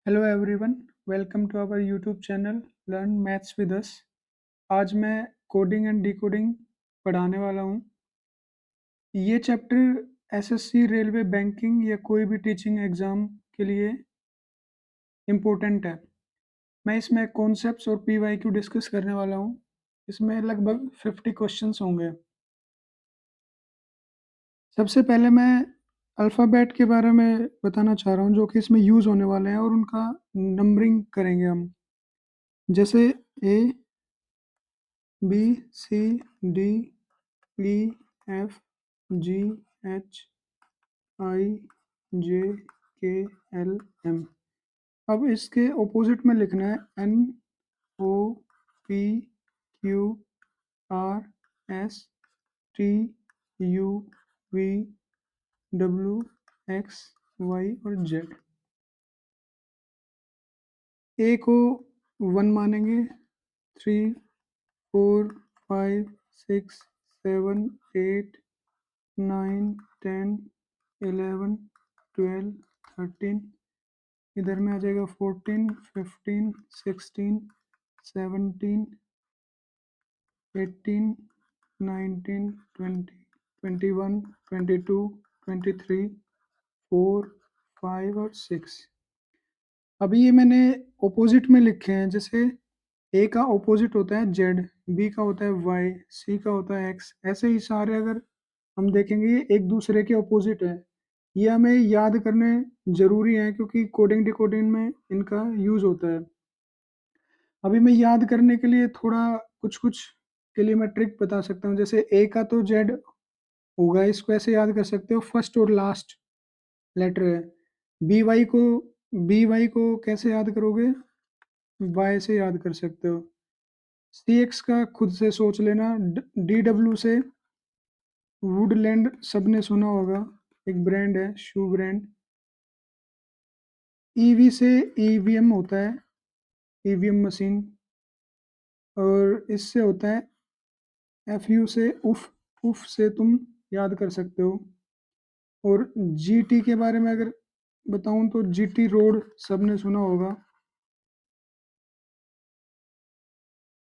Hello everyone, welcome to our YouTube channel learn maths with us. आज मैं coding and decoding पढ़ाने वाला हूँ। ये चैप्टर एसएससी, रेलवे, बैंकिंग या कोई भी टीचिंग एग्ज़ाम के लिए इम्पोर्टेंट है। मैं इसमें कॉन्सेप्ट्स और पीवाईक्यू डिस्कस करने वाला हूँ। इसमें लगभग 50 क्वेश्चंस होंगे। सबसे पहले मैं अल्फ़ाबेट के बारे में बताना चाह रहा हूँ, जो कि इसमें यूज़ होने वाले हैं और उनका नंबरिंग करेंगे हम। जैसे A, B, C, D, E, F, G, H, I, J, K, L, M. अब इसके ऑपोजिट में लिखना है N, O, P, Q, R, S, T, U, V, W, X, Y और जेड। ए को 1 मानेंगे, 3, 4, 5, 6, 7, 8, 9, 10, 11, 12, 13। इधर में आ जाएगा 14, 15, 16, 17, 18, 19, 20, 21, 22, 23, 4, 5 और 6। अभी ये मैंने ऑपोजिट में लिखे हैं। जैसे ए का ऑपोजिट होता है जेड, बी का होता है वाई, सी का होता है एक्स। ऐसे ही सारे अगर हम देखेंगे ये एक दूसरे के ऑपोजिट है। ये हमें याद करने ज़रूरी है क्योंकि कोडिंग डिकोडिंग में इनका यूज़ होता है। अभी मैं याद करने के लिए थोड़ा कुछ-कुछ के लिए मैं ट्रिक बता सकता हूँ। जैसे ए का तो जेड होगा, इसको ऐसे याद कर सकते हो, फर्स्ट और लास्ट लेटर है। बी वाई को बी वाई को कैसे याद करोगे? वाई से याद कर सकते हो। सी एक्स का खुद से सोच लेना। डी डब्ल्यू से वुडलैंड सबने सुना होगा, एक ब्रांड है, शू ब्रांड। ईवी से ईवीएम होता है, ईवीएम मशीन। और इससे होता है एफयू से उफ, उफ से तुम याद कर सकते हो। और जीटी के बारे में अगर बताऊं तो जीटी रोड सबने सुना होगा।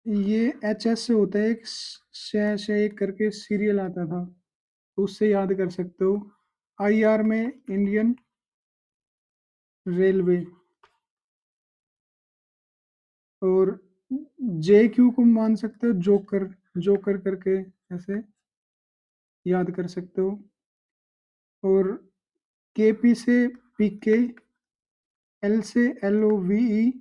ये एचएस से होता है, एक शे करके सीरियल आता था, तो उससे याद कर सकते हो। आईआर में इंडियन रेलवे। और जे क्यू को मान सकते हो जोकर, जोकर करके ऐसे याद कर सकते हो। और केपी से पीके, एल से एल ओ वी ई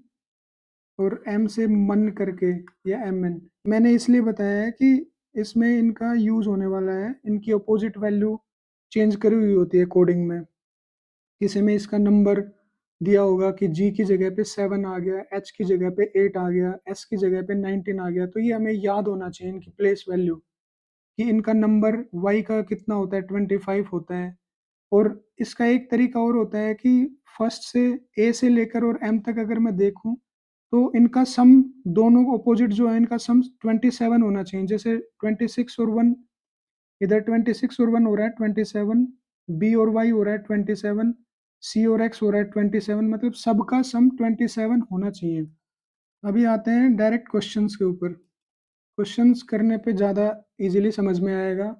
और एम से मन करके या एम एन। मैंने इसलिए बताया है कि इसमें इनका यूज होने वाला है। इनकी अपोजिट वैल्यू चेंज करी हुई होती है कोडिंग में। किसी में इसका नंबर दिया होगा कि जी की जगह पे 7 आ गया, एच की जगह पे 8 आ गया, एस की जगह पे 19 आ गया। तो ये हमें याद होना चाहिए इनकी प्लेस वैल्यू, कि इनका नंबर वाई का कितना होता है, 25 होता है। और इसका एक तरीका और होता है कि फर्स्ट से ए से लेकर और एम तक अगर मैं देखूं तो इनका सम, दोनों ऑपोजिट जो है इनका सम 27 होना चाहिए। जैसे 26 और 1, इधर 26 और 1 हो रहा है 27, बी और वाई हो रहा है 27, सी और एक्स हो रहा है 27, मतलब सबका सम 27 होना चाहिए। अभी आते हैं डायरेक्ट क्वेश्चंस के ऊपर। क्वेश्चंस करने पे ज़्यादा इजीली समझ में आएगा।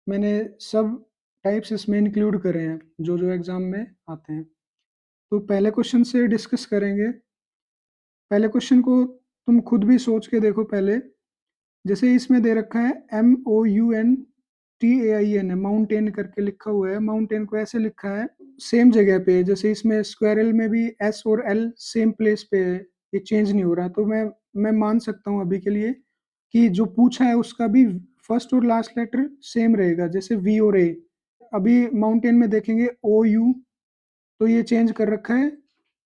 मैंने सब टाइप्स इसमें इंक्लूड करे हैं जो जो एग्जाम में आते हैं। तो पहले क्वेश्चन से डिस्कस करेंगे। पहले क्वेश्चन को तुम खुद भी सोच के देखो पहले। जैसे इसमें दे रखा है MOUNTAIN है, माउंटेन करके लिखा हुआ है। माउंटेन को ऐसे लिखा है सेम जगह पे, जैसे इसमें स्क्वायर एल में भी एस और एल सेम प्लेस पे है, ये चेंज नहीं हो रहा। तो मैं मान सकता हूँ अभी के लिए कि जो पूछा है उसका भी फर्स्ट और लास्ट लेटर सेम रहेगा, जैसे वी और ए। अभी माउंटेन में देखेंगे ओ यू, तो ये चेंज कर रखा है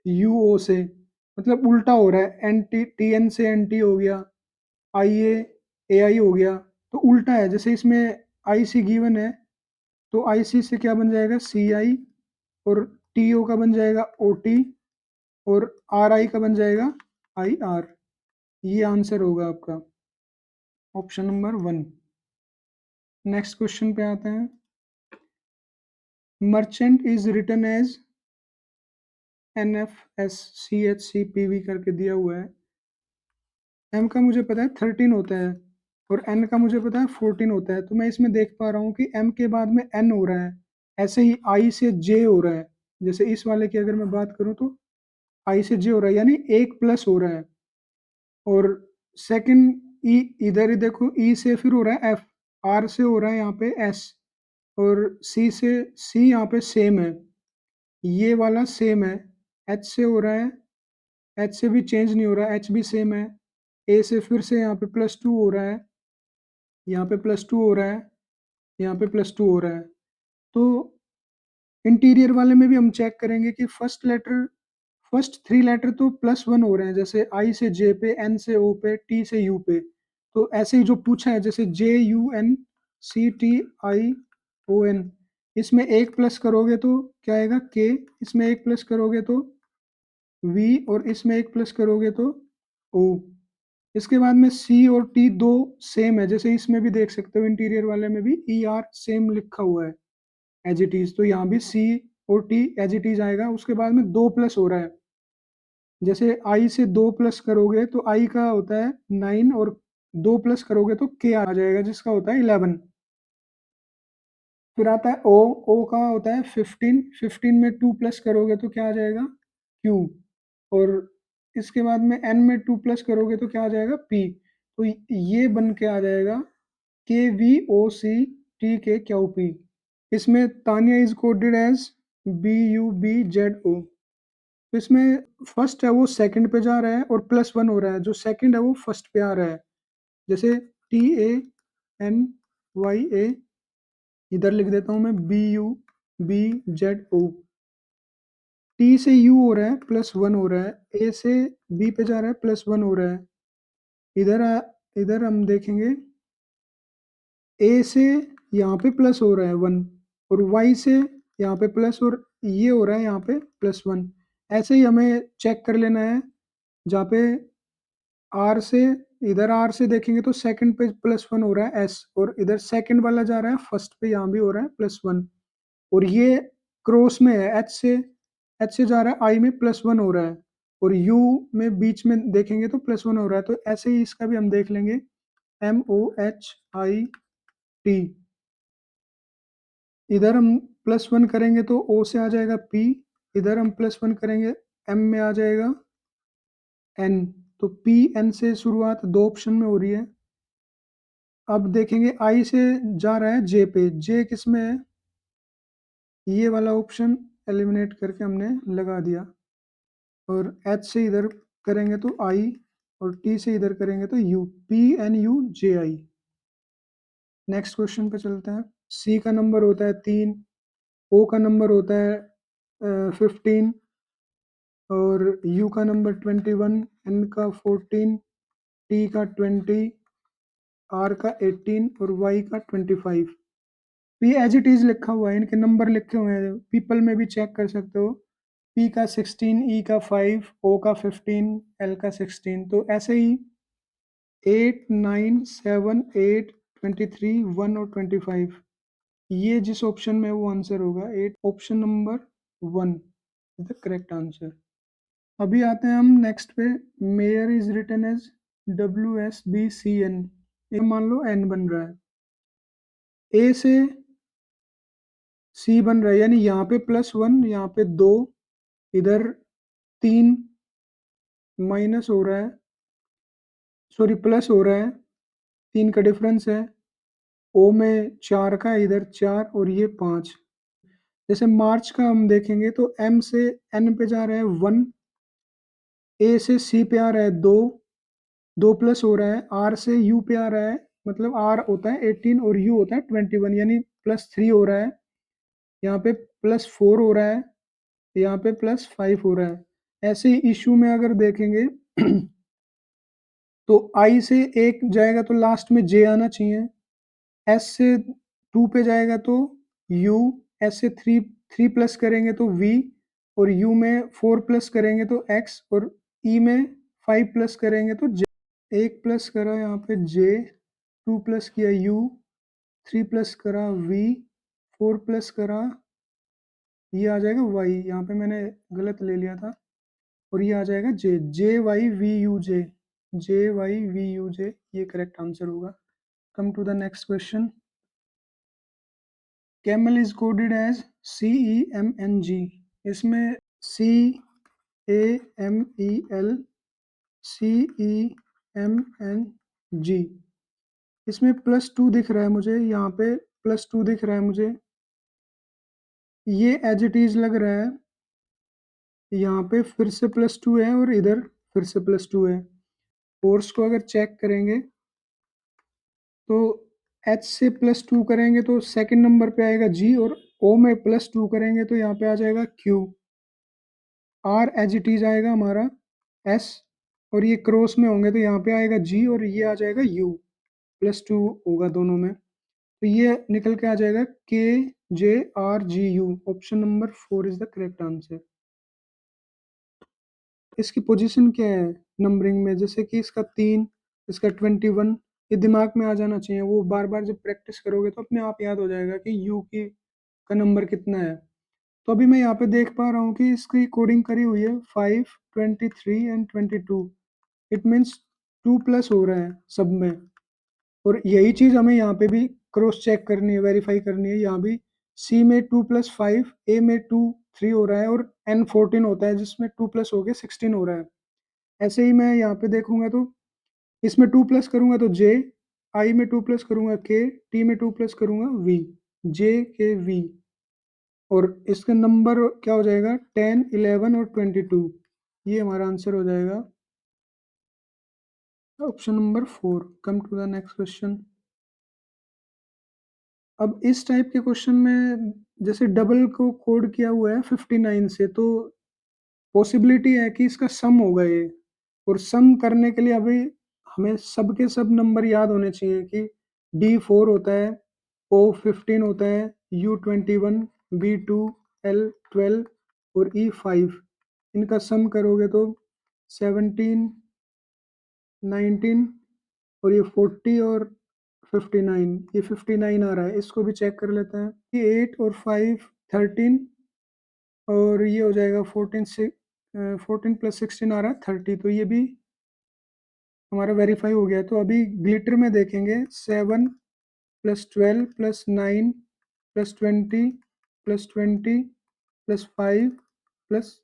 यू ओ से, मतलब उल्टा हो रहा है। एन टी, टी एन से एन टी हो गया, आई ए आई हो गया, तो उल्टा है। जैसे इसमें आई सी गिवन है, तो आई सी से क्या बन जाएगा सी आई, और टी ओ का बन जाएगा ओ टी, और आर आई का बन जाएगा आई आर। ये आंसर होगा आपका ऑप्शन नंबर 1। नेक्स्ट क्वेश्चन पे आते हैं। Merchant is written as NFSCHCPV करके दिया हुआ है। M का मुझे पता है 13 होता है और N का मुझे पता है 14 होता है। तो मैं इसमें देख पा रहा हूँ कि M के बाद में N हो रहा है। ऐसे ही I से J हो रहा है। जैसे इस वाले की अगर मैं बात करूँ तो I से J हो रहा है, यानी 1 प्लस हो रहा है। और सेकंड E, इधर ही देखो E से फिर हो रहा है F, R से हो रहा है यहाँ पे S और C यहाँ पे सेम है। ये वाला सेम है। H से हो रहा है, H से भी चेंज नहीं हो रहा है, H भी सेम है। A से फिर से यहाँ पे +2 हो रहा है, यहाँ पे +2 हो रहा है, यहाँ पे +2 हो रहा है। तो इंटीरियर वाले में भी हम चेक करेंगे कि फर्स्ट 3 लेटर तो +1 हो रहे हैं, जैसे I से J पे, N से O पे, T से U पे। तो ऐसे ही जो पूछा है जैसे JUNCTION, इसमें 1 प्लस करोगे तो क्या आएगा K, इसमें 1 प्लस करोगे तो V और इसमें 1 प्लस करोगे तो O। इसके बाद में C और T दो सेम है, जैसे इसमें भी देख सकते हो इंटीरियर वाले में भी ER सेम लिखा हुआ है एज इट इज, तो यहाँ भी C और T एज इट इज आएगा। उसके बाद में 2 प्लस हो रहा है, जैसे I से 2 प्लस करोगे तो I का होता है 9 और 2 प्लस करोगे तो K आ जाएगा जिसका होता है 11। फिर आता है O का होता है 15, 15 में 2 प्लस करोगे तो क्या आ जाएगा Q। और इसके बाद में N में 2 प्लस करोगे तो क्या आ जाएगा P। तो ये बन के आ जाएगा KVOCTKQP। इसमें Tania is coded as BUBZO। तो इसमें फर्स्ट है वो सेकंड पे जा रहा है और +1 हो रहा है, जो सेकंड है वो फर्स्ट पे आ रहा है। जैसे TANYA, इधर लिख देता हूँ मैं BUBZO। T से U हो रहा है +1 हो रहा है, A से B पे जा रहा है +1 हो रहा है। इधर हम देखेंगे A से यहाँ पे प्लस हो रहा है 1 और Y से यहाँ पे प्लस और ये हो रहा है यहाँ पे +1। ऐसे ही हमें चेक कर लेना है, जहाँ पे R से, इधर R से देखेंगे तो सेकंड पे +1 हो रहा है S और इधर सेकंड वाला जा रहा है फर्स्ट पे, यहाँ भी हो रहा है +1 और ये क्रॉस में है H से जा रहा है I में +1 हो रहा है और U में बीच में देखेंगे तो +1 हो रहा है। तो ऐसे ही इसका भी हम देख लेंगे MOHIT। इधर हम +1 करेंगे तो O से आ जाएगा P, इधर हम +1 करेंगे M में आ जाएगा N। तो P N से शुरुआत दो ऑप्शन में हो रही है। अब देखेंगे I से जा रहा है J पे, J किस में है, ये वाला ऑप्शन एलिमिनेट करके हमने लगा दिया। और H से इधर करेंगे तो I और T से इधर करेंगे तो U, PNUJI। नेक्स्ट क्वेश्चन पे चलते हैं। C का नंबर होता है 3, O का नंबर होता है 15 और U का नंबर 21, N का 14, T का 20, R का 18 और Y का 25। P एज इट इज लिखा हुआ है, इनके नंबर लिखे हुए हैं, पीपल में भी चेक कर सकते हो। P का 16, E का 5, O का 15, L का 16। तो ऐसे ही 8, 9, 7, 8, 23, 1 और 25, ये जिस ऑप्शन में है वो आंसर होगा 8, option number 1 is the correct answer. अभी आते हैं हम नेक्स्ट पे। Mayor is written as WSBCN, ये मान लो N बन रहा है, A से C बन रहा है, यानी यहाँ पे +1, यहाँ पे 2, इधर 3 माइनस हो रहा है, सॉरी प्लस हो रहा है, 3 का डिफरेंस है। O में 4 का, इधर 4 और ये 5। जैसे मार्च का हम देखेंगे तो M से N पे जा रहा है 1, A से C पे आ रहा है 2, 2 प्लस हो रहा है, R से U पे आ रहा है, मतलब R होता है 18 और U होता है 21, यानी +3 हो रहा है, यहाँ पे +4 हो रहा है, यहाँ पे +5 हो रहा है। ऐसे ही इशू में अगर देखेंगे तो I से 1 जाएगा तो लास्ट में J आना चाहिए, S से 2 पे जाएगा तो U, S से 3 प्लस करेंगे तो V और U में 4 प्लस करेंगे तो X और E में 5 प्लस करेंगे तो J। 1 प्लस करा यहाँ पे J, 2 प्लस किया U, 3 प्लस करा V, 4 प्लस करा ये आ जाएगा वाई, यहाँ पे मैंने गलत ले लिया था, और ये आ जाएगा J, J Y V U J, J Y V U J, ये करेक्ट आंसर होगा। Come to the next question. Camel is coded as CEMNG। इसमें CAMEL CEMNG, इसमें +2 दिख रहा है मुझे, यहाँ पे +2 दिख रहा है मुझे, ये एज इट इज लग रहा है, यहाँ पे फिर से +2 है और इधर फिर से +2 है। फोर्स को अगर चेक करेंगे तो H से +2 करेंगे तो सेकंड नंबर पे आएगा G, और O में +2 करेंगे तो यहाँ पे आ जाएगा Q। R as it is आएगा हमारा S, और ये क्रॉस में होंगे तो यहाँ पे आएगा G, और ये आ जाएगा U, +2 होगा दोनों में, तो ये निकल के आ जाएगा KJRGU। Option number 4 is the correct answer. इसकी पोजीशन क्या है नंबरिंग में, जैसे कि इसका 3, इसका 21, ये दिमाग में आ जाना चाहिए, वो बार बार जब प्रैक्टिस करोगे तो अपने आप याद हो जाएगा कि यू की का नंबर कितना है। तो अभी मैं यहाँ पे देख पा रहा हूँ कि इसकी कोडिंग करी हुई है 5, 23 एंड 22। इट मीन्स 2 प्लस हो रहा है सब में, और यही चीज़ हमें यहाँ पे भी क्रॉस चेक करनी है, वेरीफाई करनी है। यहाँ भी सी में 2+5, ए में 2, 3 हो रहा है, और N14 होता है जिसमें 2 प्लस हो के 16 हो रहा है। ऐसे ही मैं यहाँ पे देखूंगा तो इसमें 2 प्लस करूंगा तो जे, आई में 2 प्लस करूंगा के, टी में 2 प्लस करूंगा वी, JKV, और इसका नंबर क्या हो जाएगा 10, 11 और 22। ये हमारा आंसर हो जाएगा option number 4। Come to the next question. अब इस टाइप के क्वेश्चन में जैसे डबल को कोड किया हुआ है 59 से, तो पॉसिबिलिटी है कि इसका सम होगा ये, और सम करने के लिए अभी हमें सब के सब नंबर याद होने चाहिए कि D4 होता है, O15 होता है, U21, B2, L12 और E5। इनका सम करोगे तो 17, 19 और ये 40 और 59, ये 59 आ रहा है, इसको भी चेक कर लेते हैं। ये 8 और 5 13, और ये हो जाएगा 14 से 14 + 16 आ रहा है 30, तो ये भी हमारा वेरीफाई हो गया। तो अभी ग्लिटर में देखेंगे 7 + 12 + 9 + 20 + 20 + 5 +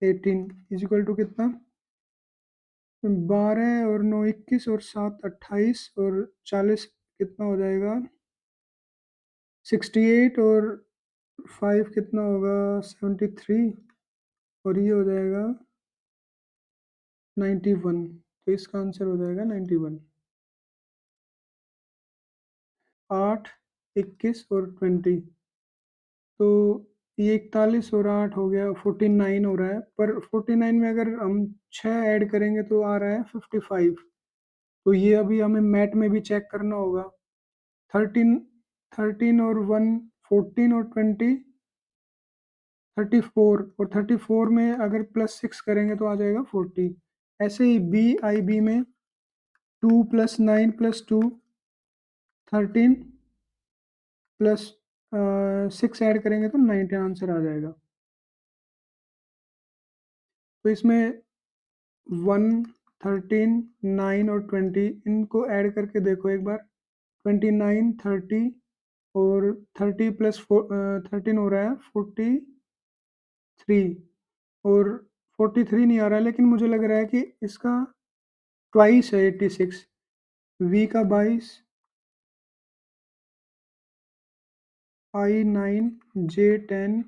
18 इज इक्वल टू कितना, 12 और 9 21 और 7 28 और 40 कितना हो जाएगा 68, और 5 कितना होगा 73, और ये हो जाएगा 91। तो इसका आंसर हो जाएगा 91। 8, 21 और 20, तो ये 41 और 8 हो गया 49 हो रहा है, पर 49 में अगर हम 6 ऐड करेंगे तो आ रहा है 55। तो ये अभी हमें मैट में भी चेक करना होगा। 13, 13 और 1 14 और 20 34, और 34 में अगर +6 करेंगे तो आ जाएगा 40। ऐसे ही BIB में 2 + 9 + 2 13 प्लस 6 ऐड करेंगे तो 19 आंसर आ जाएगा। तो इसमें 1, 13, 9 और 20 इनको ऐड करके देखो एक बार, 29, 30 और 30 + 13 हो रहा है 43, और 43 नहीं आ रहा है, लेकिन मुझे लग रहा है कि इसका ट्वाइस है 86। V का 22, I9, J10,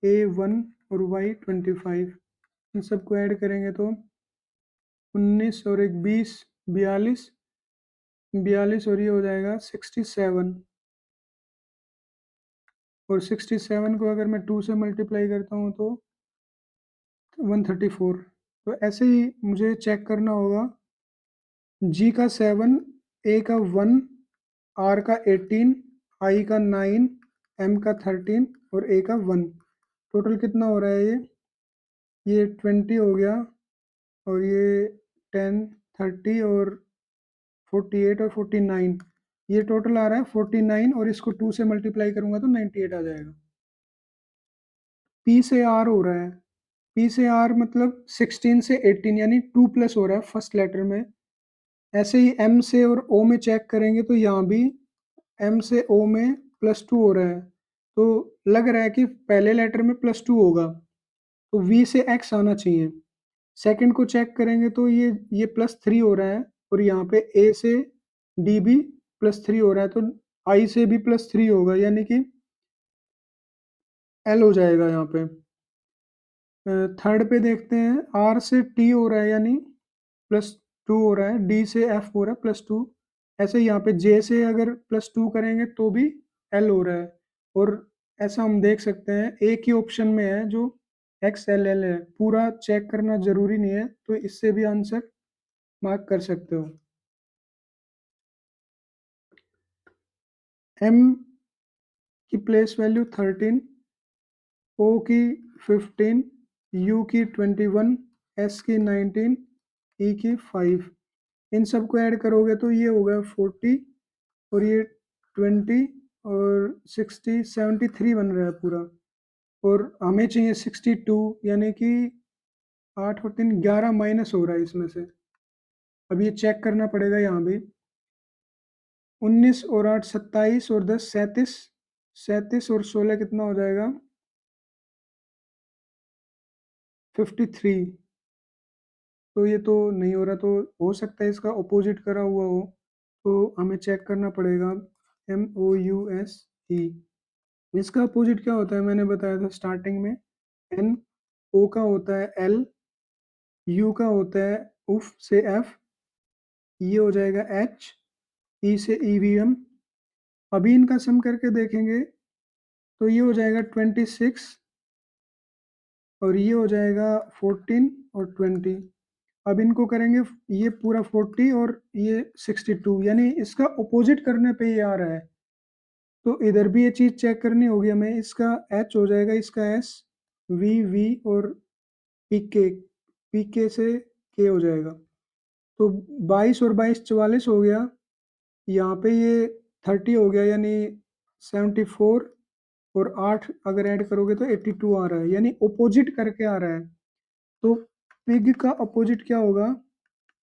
A1 और Y25, इन सबको ऐड करेंगे तो 19 और एक 20, 42, 42 और ये हो जाएगा 67, और 67 को अगर मैं 2 से मल्टीप्लाई करता हूँ तो 134। तो ऐसे ही मुझे चेक करना होगा G का 7, A का 1, R का 18, I का 9, M का 13 और A का 1। टोटल कितना हो रहा है ये 20 हो गया, और ये 10, 30 और 48 और 49, ये टोटल आ रहा है 49 और इसको 2 से मल्टीप्लाई करूंगा तो 98 आ जाएगा। पी से आर हो रहा है, पी से आर मतलब 16 से 18 यानी 2 प्लस हो रहा है फर्स्ट लेटर में। ऐसे ही एम से और ओ में चेक करेंगे तो यहाँ भी एम से ओ में +2 हो रहा है, तो लग रहा है कि पहले लेटर में +2 होगा, तो वी से एक्स आना चाहिए। सेकंड को चेक करेंगे तो ये +3 हो रहा है और यहाँ पे ए से डी भी +3 हो रहा है, तो आई से भी +3 होगा यानी कि एल हो जाएगा यहाँ पे। थर्ड पे देखते हैं, आर से टी हो रहा है यानी +2 हो रहा है, डी से एफ हो रहा है +2। ऐसे यहाँ पे जे से अगर +2 करेंगे तो भी एल हो रहा है। और ऐसा हम देख सकते हैं एक ही ऑप्शन में है जो एक्स एल एल है, पूरा चेक करना जरूरी नहीं है, तो इससे भी आंसर मार्क कर सकते हो। एम की प्लेस वैल्यू 13, ओ की 15, यू की 21, एस की 19, ई की 5। इन सबको ऐड करोगे तो ये हो गया 40 और ये 20 और 60, 73 बन रहा है पूरा। और हमें चाहिए 62 यानी कि 8 और 3 11 माइनस हो रहा है इसमें से। अब ये चेक करना पड़ेगा यहाँ भी। 19 और 8 27 और 10 37, 37 और 16 कितना हो जाएगा 53। तो ये तो नहीं हो रहा, तो हो सकता है इसका अपोजिट करा हुआ हो, तो हमें चेक करना पड़ेगा। MOUSE, इसका अपोजिट क्या होता है मैंने बताया था स्टार्टिंग में। एन, ओ का होता है एल, यू का होता है उफ से एफ, ये हो जाएगा एच, ई से ईवीएम। अभी इनका सम करके देखेंगे तो ये हो जाएगा 26 और ये हो जाएगा 14 और 20। अब इनको करेंगे, ये पूरा 40 और ये 62 यानी इसका अपोजिट करने पे ये आ रहा है, तो इधर भी ये चीज चेक करनी होगी हमें। इसका एच हो जाएगा, इसका एस, वी वी और पीके, पीके से के हो जाएगा। तो 22 और 22 44 हो गया, यहाँ पे ये 30 हो गया यानी 74 और 8 अगर ऐड करोगे तो 82 आ रहा है, यानी अपोजिट करके आ रहा है। तो पिग का अपोजिट क्या होगा,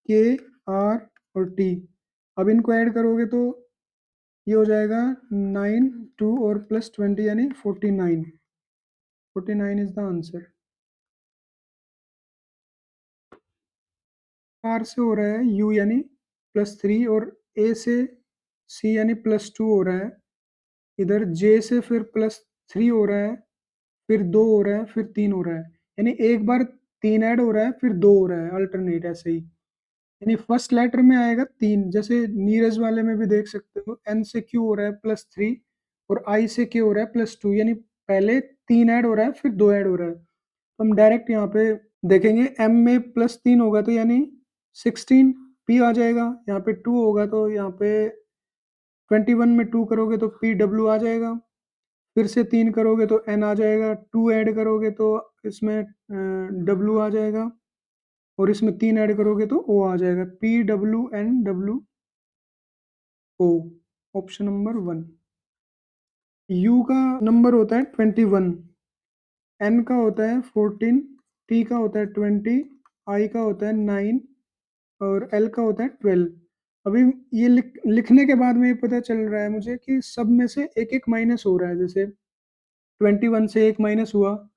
के, आर और टी। अब इनको ऐड करोगे तो ये हो जाएगा 9 2 और +20 यानी 49, 49 इज द आंसर। आर से हो रहा है यू यानी +3 और ए से सी यानी +2 हो रहा है। इधर जे से फिर +3 हो रहा है, फिर 2 हो रहा है, फिर 3 हो रहा है, यानी एक बार 3 ऐड हो रहा है फिर 2 हो रहा है, अल्टरनेट ऐसे ही। यानी फर्स्ट लेटर में आएगा 3, जैसे नीरज वाले में भी देख सकते हो, एन से क्यू हो रहा है +3 और आई से के हो रहा है +2, यानी पहले 3 ऐड हो रहा है फिर 2 ऐड हो रहा है। तो हम डायरेक्ट यहाँ पे देखेंगे, एम में +3 होगा तो यानी 16 पी आ जाएगा, यहाँ पे 2 होगा तो यहाँ पे 21 में 2 करोगे तो पी डब्ल्यू आ जाएगा, फिर से 3 करोगे तो एन आ जाएगा, 2 ऐड करोगे तो इसमें डब्ल्यू आ जाएगा और इसमें 3 ऐड करोगे तो ओ आ जाएगा, PWNWO, ऑप्शन नंबर 1। यू का नंबर होता है 21, एन का होता है 14, टी का होता है 20, आई का होता है 9 और एल का होता है 12। अभी ये लिखने के बाद में ये पता चल रहा है मुझे कि सब में से एक एक माइनस हो रहा है, जैसे 21 से एक माइनस हुआ,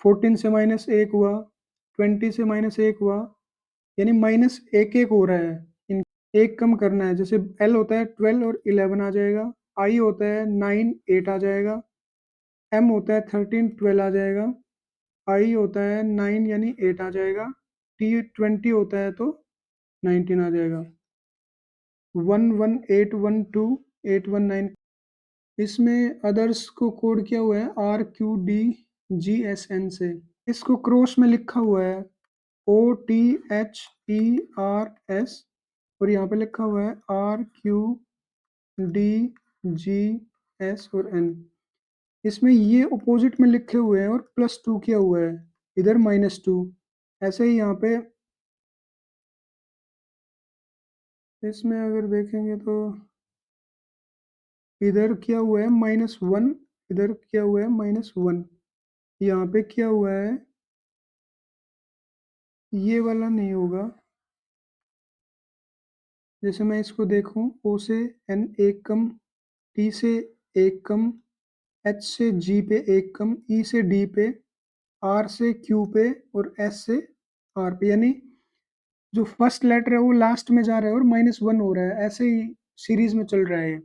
14 से -1 हुआ, 20 से -1 हुआ, यानी माइनस एक एक हो रहा है। इन एक कम करना है, जैसे एल होता है 12 और 11 आ जाएगा, आई होता है 9 8 आ जाएगा, एम होता है 13 12 आ जाएगा, आई होता है 9 यानी 8 आ जाएगा, टी 20 होता है तो 19 आ जाएगा। 11812819। इसमें अदर्स को कोड किया हुआ है RQDGSN से। इसको क्रॉस में लिखा हुआ है OTHERS और यहाँ पे लिखा हुआ है RQDGS और N। इसमें ये अपोजिट में लिखे हुए हैं और +2 किया हुआ है, इधर -2। ऐसे ही यहाँ पे इसमें अगर देखेंगे तो इधर किया हुआ है -1, इधर किया हुआ है -1, यहाँ पे किया हुआ है, ये वाला नहीं होगा। जैसे मैं इसको देखूँ, O से N एक कम, T से एक कम, H से G पे एक कम, E से D पे, R से Q पे और S से R पे, यानी जो फर्स्ट लेटर है वो लास्ट में जा रहा है और -1 हो रहा है, ऐसे ही सीरीज में चल रहा है ये।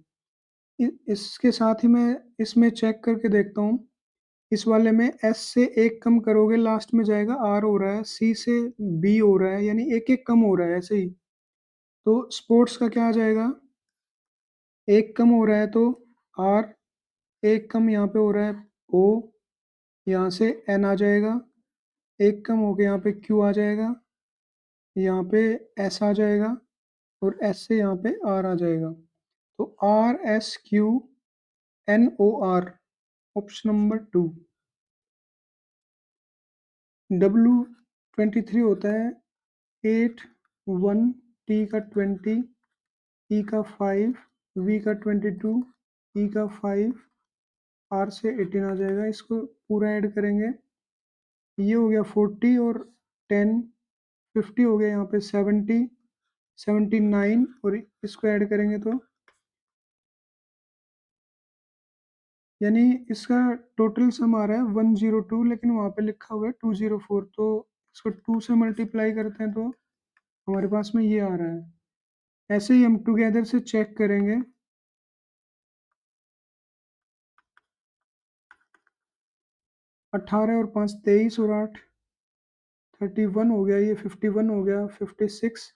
इसके साथ ही मैं इसमें चेक करके देखता हूँ, इस वाले में S से एक कम करोगे लास्ट में जाएगा R हो रहा है, C से B हो रहा है, यानी एक-एक कम हो रहा है ऐसे ही। तो स्पोर्ट्स का क्या आ जाएगा? एक कम हो रहा है तो R, एक कम यहाँ पे हो रहा है O, यहाँ से N आ जाएगा, एक कम हो के यहाँ पे Q आ जाएगा, यहाँ पे S आ जाएगा और S से यहाँ पे R आ जाएगा। तो RSQNOR, ऑप्शन नंबर 2। W23 होता है 8, 1, T का 20, E का 5, V का 22, E का 5, R से 18 आ जाएगा। इसको पूरा ऐड करेंगे, ये हो गया 40 और 10, 50 हो गया, यहाँ पे 70, 79 और इसको ऐड करेंगे तो यानी इसका टोटल सम आ रहा है 102, लेकिन वहाँ पे लिखा हुआ है 204, तो इसको 2 से मल्टीप्लाई करते हैं तो हमारे पास में ये आ रहा है। ऐसे ही हम टुगेदर से चेक करेंगे। 18 और 5 23 और 8 31 हो गया, ये 51 हो गया, 56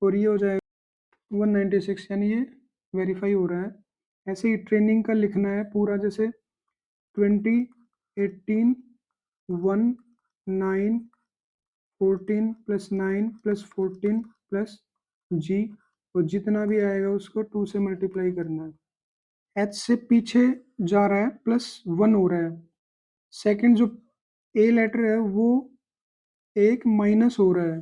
और ये हो जाएगा 196, यानी ये वेरीफाई हो रहा है। ऐसे ही ट्रेनिंग का लिखना है पूरा, जैसे 20, 18, 1, 9, 14 प्लस 9 प्लस 14 प्लस जी, और जितना भी आएगा उसको 2 से मल्टीप्लाई करना है। एच से पीछे जा रहा है, +1 हो रहा है। सेकंड जो ए लेटर है वो एक माइनस हो रहा है,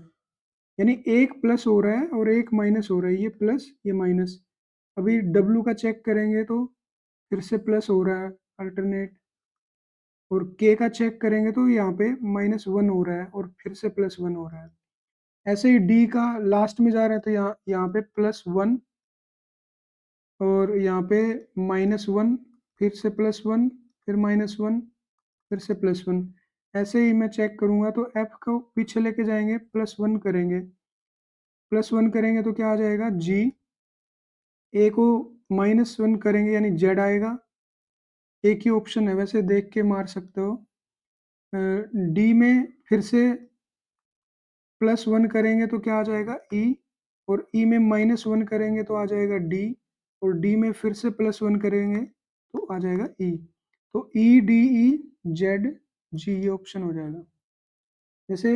यानी एक प्लस हो रहा है और एक माइनस हो रहा है, ये प्लस ये माइनस। अभी डब्लू का चेक करेंगे तो फिर से प्लस हो रहा है अल्टरनेट, और के का चेक करेंगे तो यहाँ पे -1 हो रहा है और फिर से +1 हो रहा है। ऐसे ही डी का लास्ट में जा रहा है तो यहाँ यहाँ पे +1 और यहाँ पे -1, फिर से +1, फिर -1, फिर से +1। ऐसे ही मैं चेक करूँगा तो एफ को पीछे लेके जाएंगे, +1 करेंगे, +1 करेंगे तो क्या आ जाएगा जी, ए को -1 करेंगे यानी जेड आएगा। एक ही ऑप्शन है, वैसे देख के मार सकते हो। डी में फिर से +1 करेंगे तो क्या आ जाएगा ई, और ई में -1 करेंगे तो आ जाएगा डी, और डी में फिर से +1 करेंगे तो आ जाएगा ई। तो ई डी ई जेड जी, ये ऑप्शन हो जाएगा। जैसे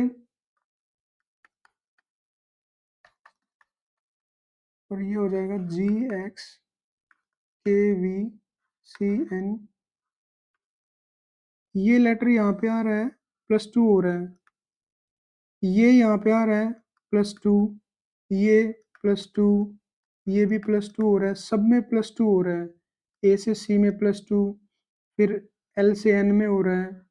और ये हो जाएगा जी एक्स के वी सी एन, ये लेटर यहाँ पे आ रहा है +2 हो रहा है, ये यहाँ पे आ रहा है +2, ये +2, ये भी +2 हो रहा है, सब में +2 हो रहा है। ए से सी में +2, फिर एल से एन में हो रहा है,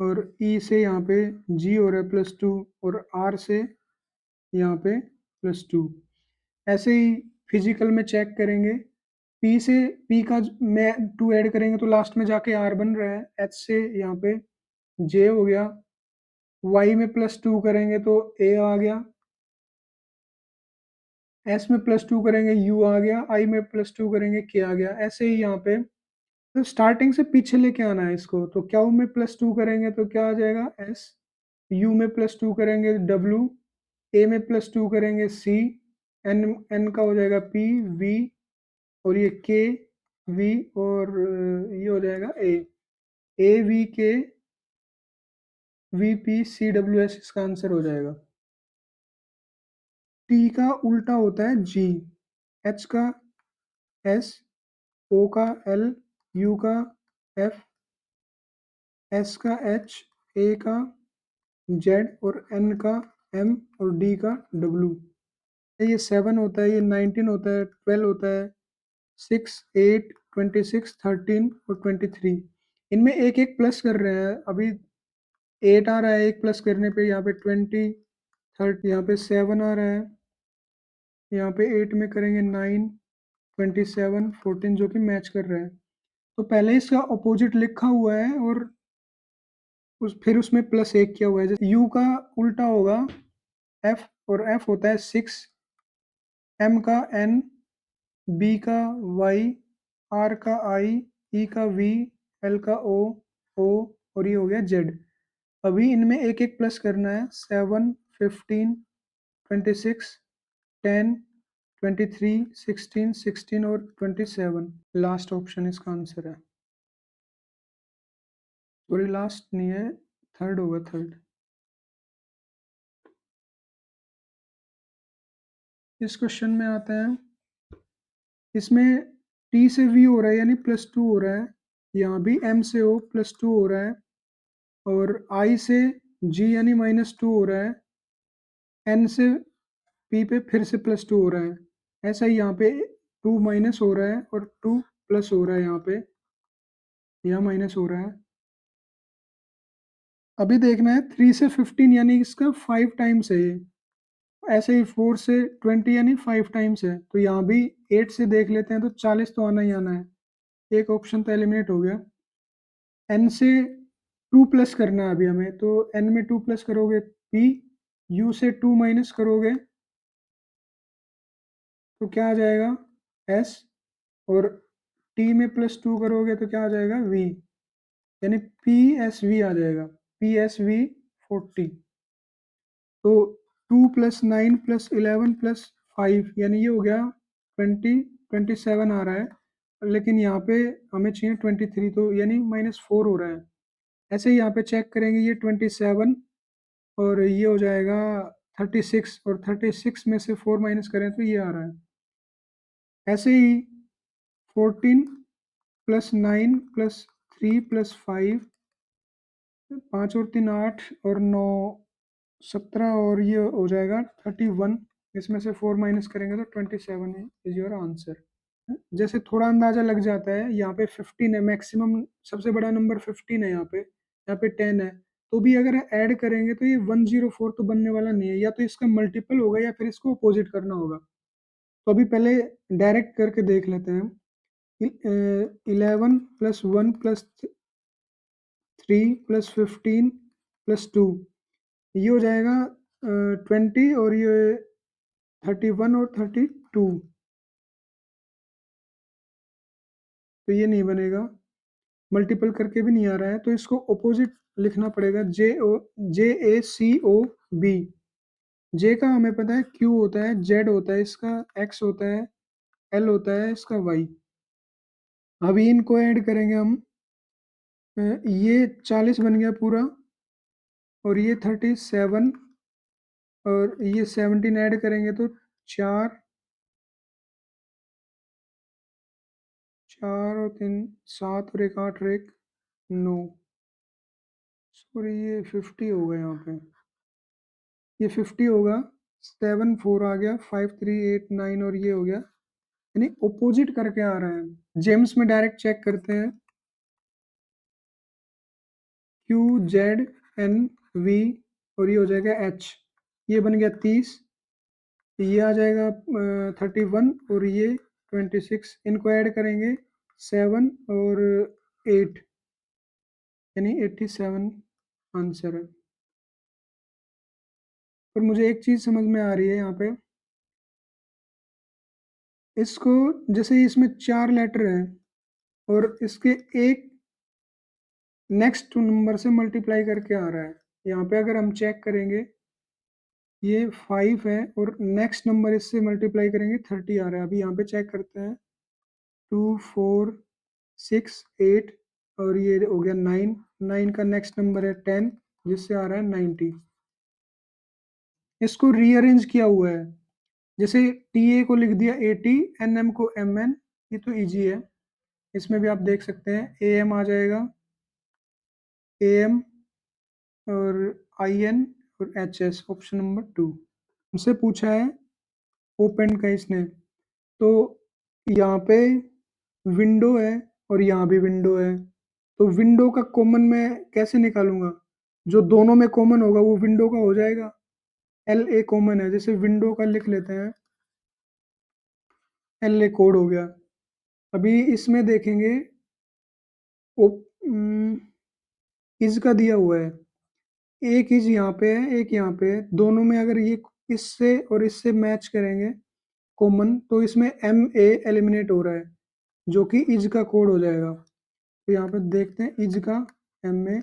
और ई से यहाँ पे जी हो रहा है +2, और आर से यहाँ पे +2। ऐसे ही फिजिकल में चेक करेंगे, पी से पी का में 2 ऐड करेंगे तो लास्ट में जाके आर बन रहा है, एच से यहाँ पे जे हो गया, वाई में +2 करेंगे तो ए आ गया, एस में +2 करेंगे यू आ गया, आई में +2 करेंगे के आ गया। ऐसे ही यहाँ पे तो स्टार्टिंग से पीछे लेके आना है इसको, तो क्यू में +2 करेंगे तो क्या आ जाएगा एस, यू में +2 करेंगे डब्ल्यू, ए में +2 करेंगे सी, एन एन का हो जाएगा पी वी, और ये के वी, और ये हो जाएगा A V K V P C W S, इसका आंसर हो जाएगा। टी का उल्टा होता है जी, एच का एस, ओ का एल, यू का एफ, एस का एच, ए का जेड और एन का एम और डी का डब्ल्यू। ये 7 होता है, ये 19 होता है, 12 होता है, 6, 8, 26, 13 और 23। इनमें एक एक प्लस कर रहे हैं। अभी 8 आ रहा है, एक प्लस करने पे यहाँ पे 20, 30, यहाँ पे 7 आ रहा है, यहाँ पे 8 में करेंगे 9, 27, 14 जो कि मैच कर रहा है। तो पहले इसका अपोजिट लिखा हुआ है और फिर उसमें प्लस एक किया हुआ है। जैसे यू का उल्टा होगा एफ, और एफ होता है 6, एम का एन, बी का वाई, आर का आई, ई का वी, एल का ओ, ओ और ये हो गया जेड। अभी इनमें एक एक प्लस करना है। 7, 15, 26, 10, 23, 16, 16 और 27। लास्ट ऑप्शन इसका आंसर है। सॉरी, लास्ट नहीं है, थर्ड होगा, थर्ड। इस क्वेश्चन में आता है, इसमें टी से वी हो रहा है यानी +2 हो रहा है, यहाँ भी एम से ओ +2 हो रहा है, और आई से जी यानी -2 हो रहा है, एन से पी पे फिर से +2 हो रहा है। ऐसा ही यहाँ पे 2 माइनस हो रहा है और 2 प्लस हो रहा है, यहाँ पे यहाँ माइनस हो रहा है। अभी देखना है 3 से 15 यानी इसका 5 टाइम्स है ये। ऐसे ही 4 से 20 यानी 5 टाइम्स है। तो यहाँ भी 8 से देख लेते हैं, तो 40 तो आना ही आना है। एक ऑप्शन तो एलिमिनेट हो गया। एन से 2 प्लस करना है अभी हमें, तो एन में 2 प्लस करोगे पी, यू से 2 माइनस करोगे तो क्या आ जाएगा एस, और टी में +2 करोगे तो क्या आ जाएगा वी, यानी पी एस वी आ जाएगा, पी एस वी 40। तो 2 + 9 + 11 + 5 यानी ये हो गया 20, 27 आ रहा है, लेकिन यहाँ पे हमें चाहिए 23, तो यानी -4 हो रहा है। ऐसे ही यहाँ पे चेक करेंगे, ये 27 और ये हो जाएगा 36, और 36 में से 4 माइनस करें तो ये आ रहा है। ऐसे ही 14 + 9 + 3 + 5, 5 और 3 8 और 9 17, और ये हो जाएगा 31। इसमें से 4 माइनस करेंगे तो 27 इज योर आंसर। जैसे थोड़ा अंदाजा लग जाता है, यहाँ पे 15 है मैक्सिमम, सबसे बड़ा नंबर 15 है, यहाँ पे 10 है, तो भी अगर ऐड करेंगे तो ये 104 तो बनने वाला नहीं है, या तो इसका मल्टीपल होगा या फिर इसको अपोजिट करना होगा। तो अभी पहले डायरेक्ट करके देख लेते हैं। 11 + 1 + 3 + 15 + 2, ये हो जाएगा 20, और ये 31 और 32, तो ये नहीं बनेगा। मल्टीपल करके भी नहीं आ रहा है, तो इसको अपोजिट लिखना पड़ेगा। JACOB। जे का हमें पता है क्यू होता है, जेड होता है इसका, एक्स होता है, एल होता है इसका, वाई। अभी इनको ऐड करेंगे हम। ये 40 बन गया पूरा, और ये 37, और ये 17 ऐड करेंगे तो 4, 4 और 3 7, और एक 8 और एक 9। सॉरी, ये 50 होगा यहाँ पे, ये 50 होगा। 7 4 आ गया, 5 3 8 9, और ये हो गया, यानी ओपोजिट करके आ रहा है। जेम्स में डायरेक्ट चेक करते हैं। क्यू, जेड, एन, वी, और ये हो जाएगा एच। ये बन गया 30, ये आ जाएगा 31, और ये 26। इनको ऐड करेंगे 7 और 8, यानी 87 आंसर है। और मुझे एक चीज़ समझ में आ रही है यहाँ पे, इसको जैसे इसमें 4 लेटर हैं और इसके एक नेक्स्ट नंबर से मल्टीप्लाई करके आ रहा है। यहाँ पे अगर हम चेक करेंगे, ये 5 है और नेक्स्ट नंबर इससे मल्टीप्लाई करेंगे 30 आ रहा है। अभी यहाँ पे चेक करते हैं, 2 4 6 8, और ये हो गया 9। 9 का नेक्स्ट नंबर है 10, जिससे आ रहा है 90। इसको रीअरेंज किया हुआ है, जैसे टी ए को लिख दिया 80, एन एम को एम एन, ये तो इजी है। इसमें भी आप देख सकते हैं, ए एम आ जाएगा, ए एम, और आई एन, और एच एस, ऑप्शन नंबर 2। हमसे पूछा है ओपन का इसने, तो यहाँ पे विंडो है और यहाँ भी विंडो है, तो विंडो का कॉमन मैं कैसे निकालूँगा? जो दोनों में कॉमन होगा वो विंडो का हो जाएगा। LA कॉमन है, जैसे विंडो का लिख लेते हैं, LA कोड हो गया। अभी इसमें देखेंगे इज़ का दिया हुआ है, एक इज़ यहाँ पे है, एक यहाँ पे है, दोनों में अगर ये इससे और इससे मैच करेंगे कॉमन, तो इसमें MA एलिमिनेट हो रहा है, जो कि इज़ का कोड हो जाएगा। तो यहाँ पे देखते हैं इज़ का MA।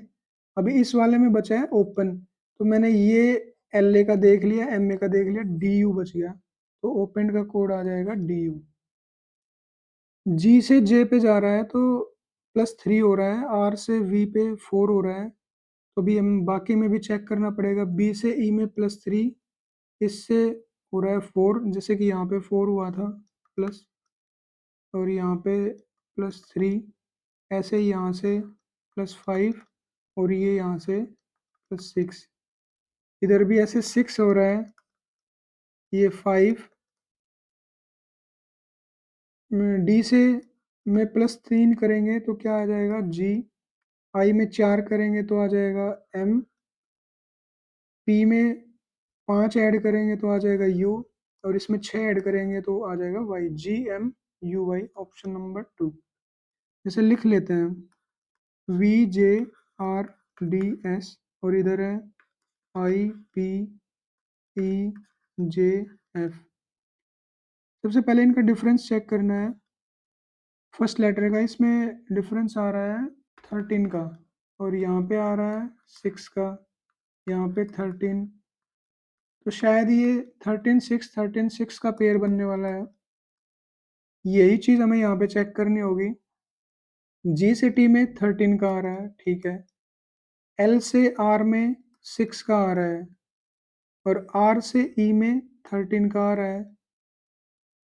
अभी इस वाले में बचा है ओपन, तो मैंने ये LA का देख लिया, MA का देख लिया, DU बच गया, तो ओपन का कोड आ जाएगा DU। G से J पे जा रहा है तो +3 हो रहा है, R से V पे 4 हो रहा है, तो अभी हम बाकी में भी चेक करना पड़ेगा। B से E में +3, इससे हो रहा है 4, जैसे कि यहाँ पे 4 हुआ था प्लस, और यहाँ पे +3, ऐसे ही यहाँ से +5, और ये यहाँ से +6, इधर भी ऐसे 6 हो रहा है, ये 5, डी से में +3 करेंगे तो क्या आ जाएगा G, आई में 4 करेंगे तो आ जाएगा M, P में 5 ऐड करेंगे तो आ जाएगा U, और इसमें 6 ऐड करेंगे तो आ जाएगा Y, GMUY, ऑप्शन नंबर 2। जैसे लिख लेते हैं VJRDS, और इधर है IPEJF। सबसे पहले इनका डिफरेंस चेक करना है। फर्स्ट लेटर का इसमें डिफरेंस आ रहा है 13 का, और यहाँ पे आ रहा है 6 का, यहाँ पे 13, तो शायद ये 13 6 का पेयर बनने वाला है। यही चीज़ हमें यहाँ पे चेक करनी होगी। G से T में 13 का आ रहा है, ठीक है। L से R में 6 का आ रहा है, और R से E में 13 का आ रहा है।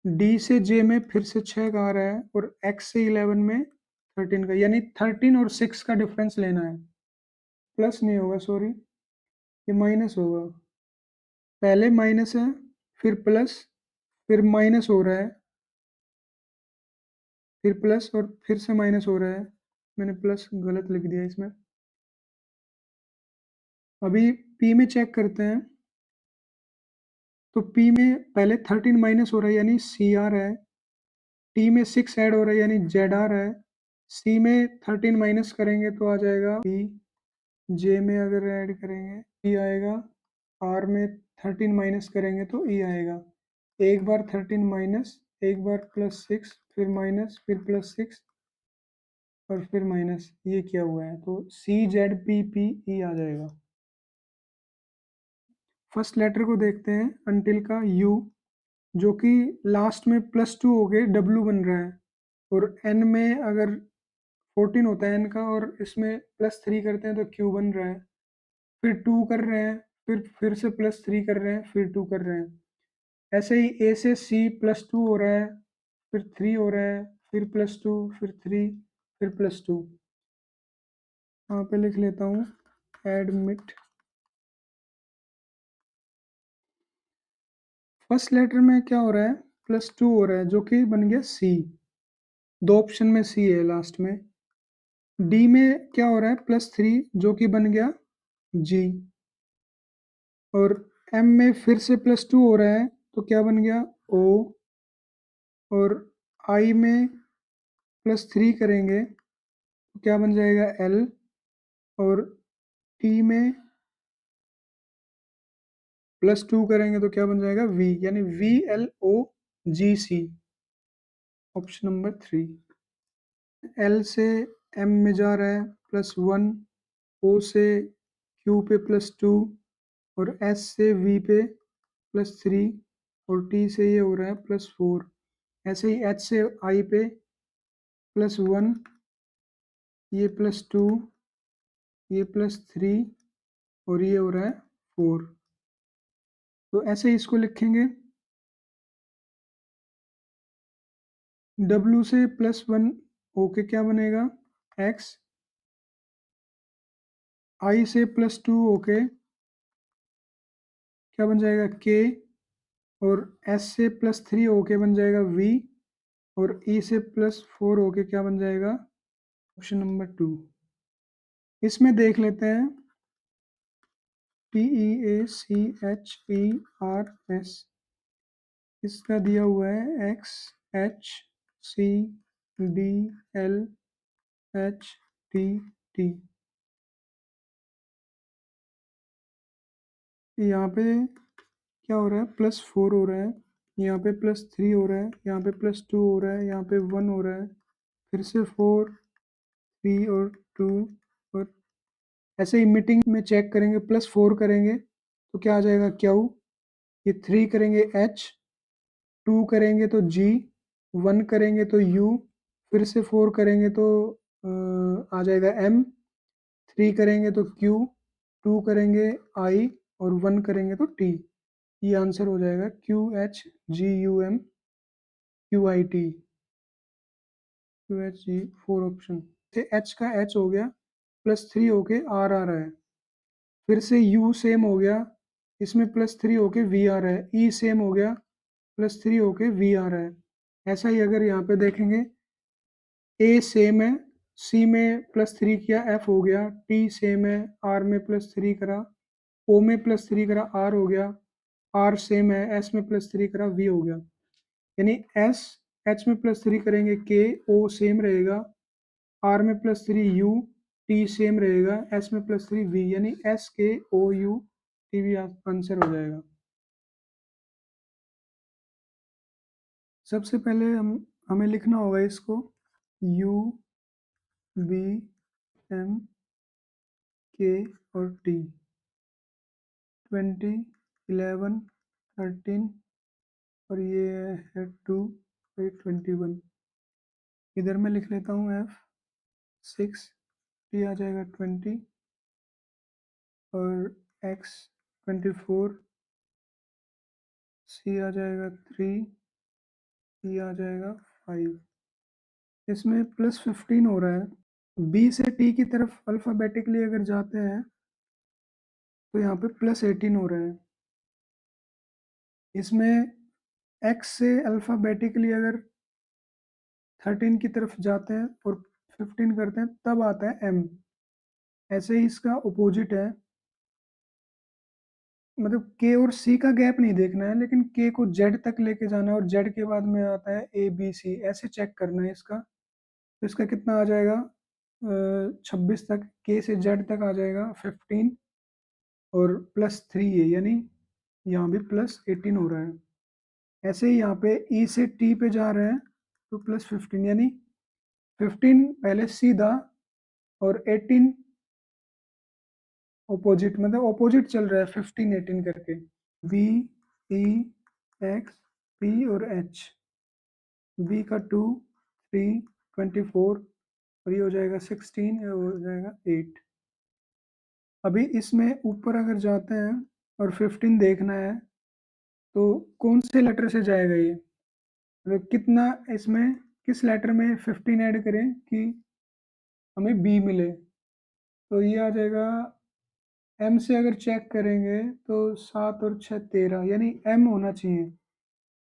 D से J में फिर से 6 का आ रहा है, और X से 11 में 13 का, यानी 13 और 6 का डिफरेंस लेना है। प्लस नहीं होगा, सॉरी, ये माइनस होगा। पहले माइनस है, फिर प्लस, फिर माइनस हो रहा है, फिर प्लस, और फिर से माइनस हो रहा है। मैंने प्लस गलत लिख दिया इसमें। अभी P में चेक करते हैं, तो P में पहले 13 माइनस हो रहा है यानी CR है, T में 6 ऐड हो रहा है यानी ZR है, C में 13 माइनस करेंगे तो आ जाएगा P, J में अगर ऐड करेंगे E आएगा, R में 13 माइनस करेंगे तो E आएगा। एक बार 13 माइनस, एक बार +6, फिर माइनस, फिर +6, और फिर माइनस, ये क्या हुआ है, तो CZPPE आ जाएगा। फर्स्ट लेटर को देखते हैं, अंटिल का U, जो कि लास्ट में +2 हो गए, W बन रहा है, और N में अगर 14 होता है N का, और इसमें +3 करते हैं तो Q बन रहा है, फिर 2 कर रहे हैं, फिर से +3 कर रहे हैं, फिर 2 कर रहे हैं। ऐसे ही A से C +2 हो रहा है, फिर 3 हो रहा है, फिर +2, फिर 3, फिर +2। यहाँ पे लिख लेता हूँ एडमिट। फर्स्ट लेटर में क्या हो रहा है, +2 हो रहा है, जो कि बन गया C, दो ऑप्शन में C है लास्ट में। डी में क्या हो रहा है, +3, जो कि बन गया G, और M में फिर से +2 हो रहा है, तो क्या बन गया O, और I में +3 करेंगे तो क्या बन जाएगा L, और T में +2 करेंगे तो क्या बन जाएगा V, यानी VLOGC, ऑप्शन नंबर 3। L से M में जा रहा है +1, O से Q पे +2, और S से V पे +3, और T से ये हो रहा है +4। ऐसे ही H से I पे +1, ये +2, ये +3, और ये हो रहा है 4। तो ऐसे ही इसको लिखेंगे, W से +1 होके क्या बनेगा X, I से +2 होके क्या बन जाएगा K, और S से +3 होके बन जाएगा V, और ई से +4 होके क्या बन जाएगा? Option number 2। इसमें देख लेते हैं, PEACHERS, इसका दिया हुआ है XHCDLHTT। यहाँ पे क्या हो रहा है? +4 हो रहा है, यहाँ पे +3 हो रहा है, यहाँ पे +2 हो रहा है, यहाँ पे 1 हो रहा है, फिर से 4, 3 और 2। और ऐसे ही मीटिंग में चेक करेंगे, +4 करेंगे तो क्या आ जाएगा? क्यू। ये 3 करेंगे H, 2 करेंगे तो G, 1 करेंगे तो U, फिर से 4 करेंगे तो आ जाएगा M, 3 करेंगे तो Q, 2 करेंगे I और 1 करेंगे तो T। ये आंसर हो जाएगा QHGUMQIT। QHG 4 ऑप्शन से H का H हो गया, +3 होके R आ रहा है, फिर से U सेम हो गया, इसमें +3 होके V आ रहा है, E सेम हो गया, +3 होके V आ रहा है। ऐसा ही अगर यहाँ पे देखेंगे, A सेम है, C में +3 किया, F हो गया, T सेम है, R में +3 करा, O में +3 करा, R हो गया, R सेम है, S में +3 करा, V हो गया। यानी S H में +3 करेंगे K, O सेम रहेगा, R में +3 U, T सेम रहेगा, S में +3 V, यानी SKOU TV आंसर हो जाएगा। सबसे पहले हमें लिखना होगा इसको UBMK और T, 20, 11, 13 और ये है 2, 8, 21। इधर मैं लिख लेता हूँ F 6, T आ जाएगा 20 और X 24, C आ जाएगा 3, E आ जाएगा 5। इसमें +15 हो रहा है। B से T की तरफ अल्फ़ाबेटिकली अगर जाते हैं तो यहाँ पे +18 हो रहा है। इसमें X से अल्फ़ाबेटिकली अगर 13 की तरफ जाते हैं और 15 करते हैं तब आता है M। ऐसे ही इसका अपोजिट है, मतलब K और C का गैप नहीं देखना है, लेकिन K को Z तक लेके जाना है और Z के बाद में आता है ABC, ऐसे चेक करना है इसका। तो इसका कितना आ जाएगा? 26 तक, K से Z तक आ जाएगा 15 और +3 है, यानी यहाँ भी +18 हो रहा है। ऐसे ही यहाँ पे E से T पे जा रहे हैं तो +15, यानी 15 पहले सीधा और 18 ऑपोजिट, मतलब ऑपोजिट चल रहा है 15 18 करके। B E X P और H, B का 2, 3, 24 और ये हो जाएगा 16, ये हो जाएगा 8। अभी इसमें ऊपर अगर जाते हैं और 15 देखना है तो कौन से लेटर से जाएगा ये, मतलब कितना इसमें किस लेटर में 15 ऐड करें कि हमें B मिले। तो ये आ जाएगा, M से अगर चेक करेंगे तो 7 और 6 13, यानी M होना चाहिए।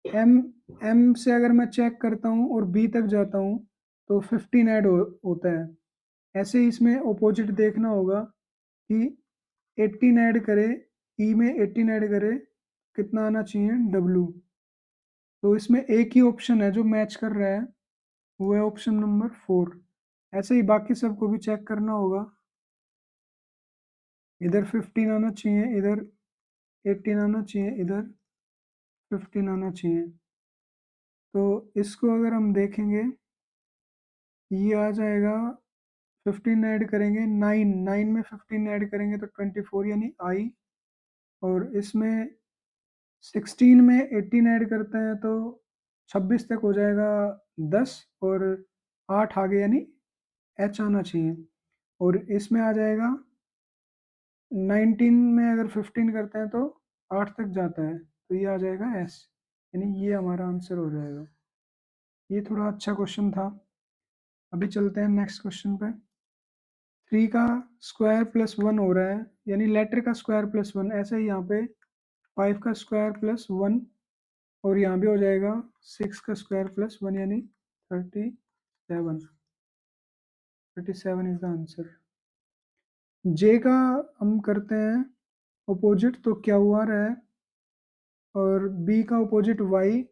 M से अगर मैं चेक करता हूँ और B तक जाता हूँ तो 15 ऐड होता है। ऐसे ही इसमें ऑपोजिट देखना होगा कि 18 ऐड करे, E में 18 ऐड करे, कितना आना चाहिए W। तो इसमें एक ही ऑप्शन है जो मैच कर रहा है, वो है ऑप्शन नंबर 4। ऐसे ही बाकी सबको भी चेक करना होगा, इधर 15 आना चाहिए, इधर 18 आना चाहिए, इधर 15 आना चाहिए। तो इसको अगर हम देखेंगे, ये आ जाएगा, 15 ऐड करेंगे 9, 9 में 15 ऐड करेंगे तो 24, यानी I। और इसमें 16 में 18 ऐड करते हैं तो 26 तक हो जाएगा 10 और 8 आगे, यानी H आना चाहिए। और इसमें आ जाएगा 19 में अगर 15 करते हैं तो 8 तक जाता है, तो ये आ जाएगा S, यानी ये हमारा आंसर हो जाएगा। ये थोड़ा अच्छा क्वेश्चन था। अभी चलते हैं नेक्स्ट क्वेश्चन पे। 3 का स्क्वायर +1 हो रहा है, यानी लेटर का स्क्वायर +1, ऐसे ही यहाँ पे 5 का स्क्वायर +1 और यहाँ भी हो जाएगा 6 का स्क्वायर +1, यानी 37 37 इज द आंसर। जे का हम करते हैं अपोजिट, तो क्या हुआ रहा है, और बी का अपोजिट वाई,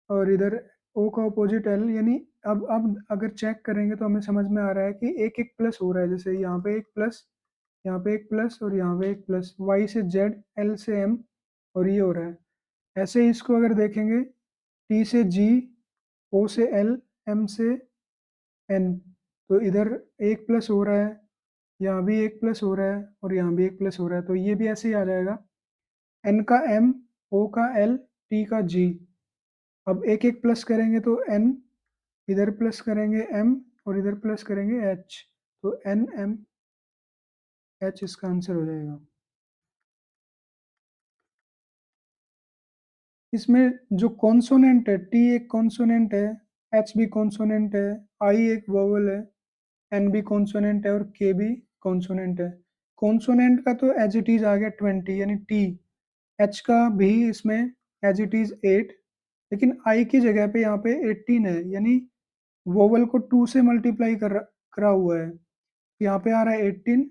और इधर ओ का अपोजिट एल, यानी अब अगर चेक करेंगे तो हमें समझ में आ रहा है कि एक एक प्लस हो रहा है, जैसे यहाँ पे एक प्लस, यहाँ पे एक प्लस, और यहाँ पे एक प्लस, वाई से जेड, एल से एम, और ये हो रहा है। ऐसे ही इसको अगर देखेंगे, टी से जी, ओ से एल, एम से एन, तो इधर एक प्लस हो रहा है, यहाँ भी एक प्लस हो रहा है, और यहाँ भी एक प्लस हो रहा है, तो ये भी ऐसे ही आ जाएगा, एन का एम, ओ का एल, टी का जी। अब एक एक प्लस करेंगे तो एन, इधर प्लस करेंगे एम, और इधर प्लस करेंगे एच, तो एन एम एच इसका आंसर हो जाएगा। इसमें जो कॉन्सोनेंट है, टी एक कॉन्सोनेंट है, एच भी कॉन्सोनेंट है, आई एक वोवल है, एन भी कॉन्सोनेंट है, और के भी कॉन्सोनेंट है। कॉन्सोनेंट का तो एज इट इज आ गया 20, यानी टी। एच का भी इसमें एज इट इज 8, लेकिन आई की जगह पे यहाँ पे 18 है, यानी वोवल को 2 से मल्टीप्लाई करा हुआ है। यहाँ पे आ रहा है 18,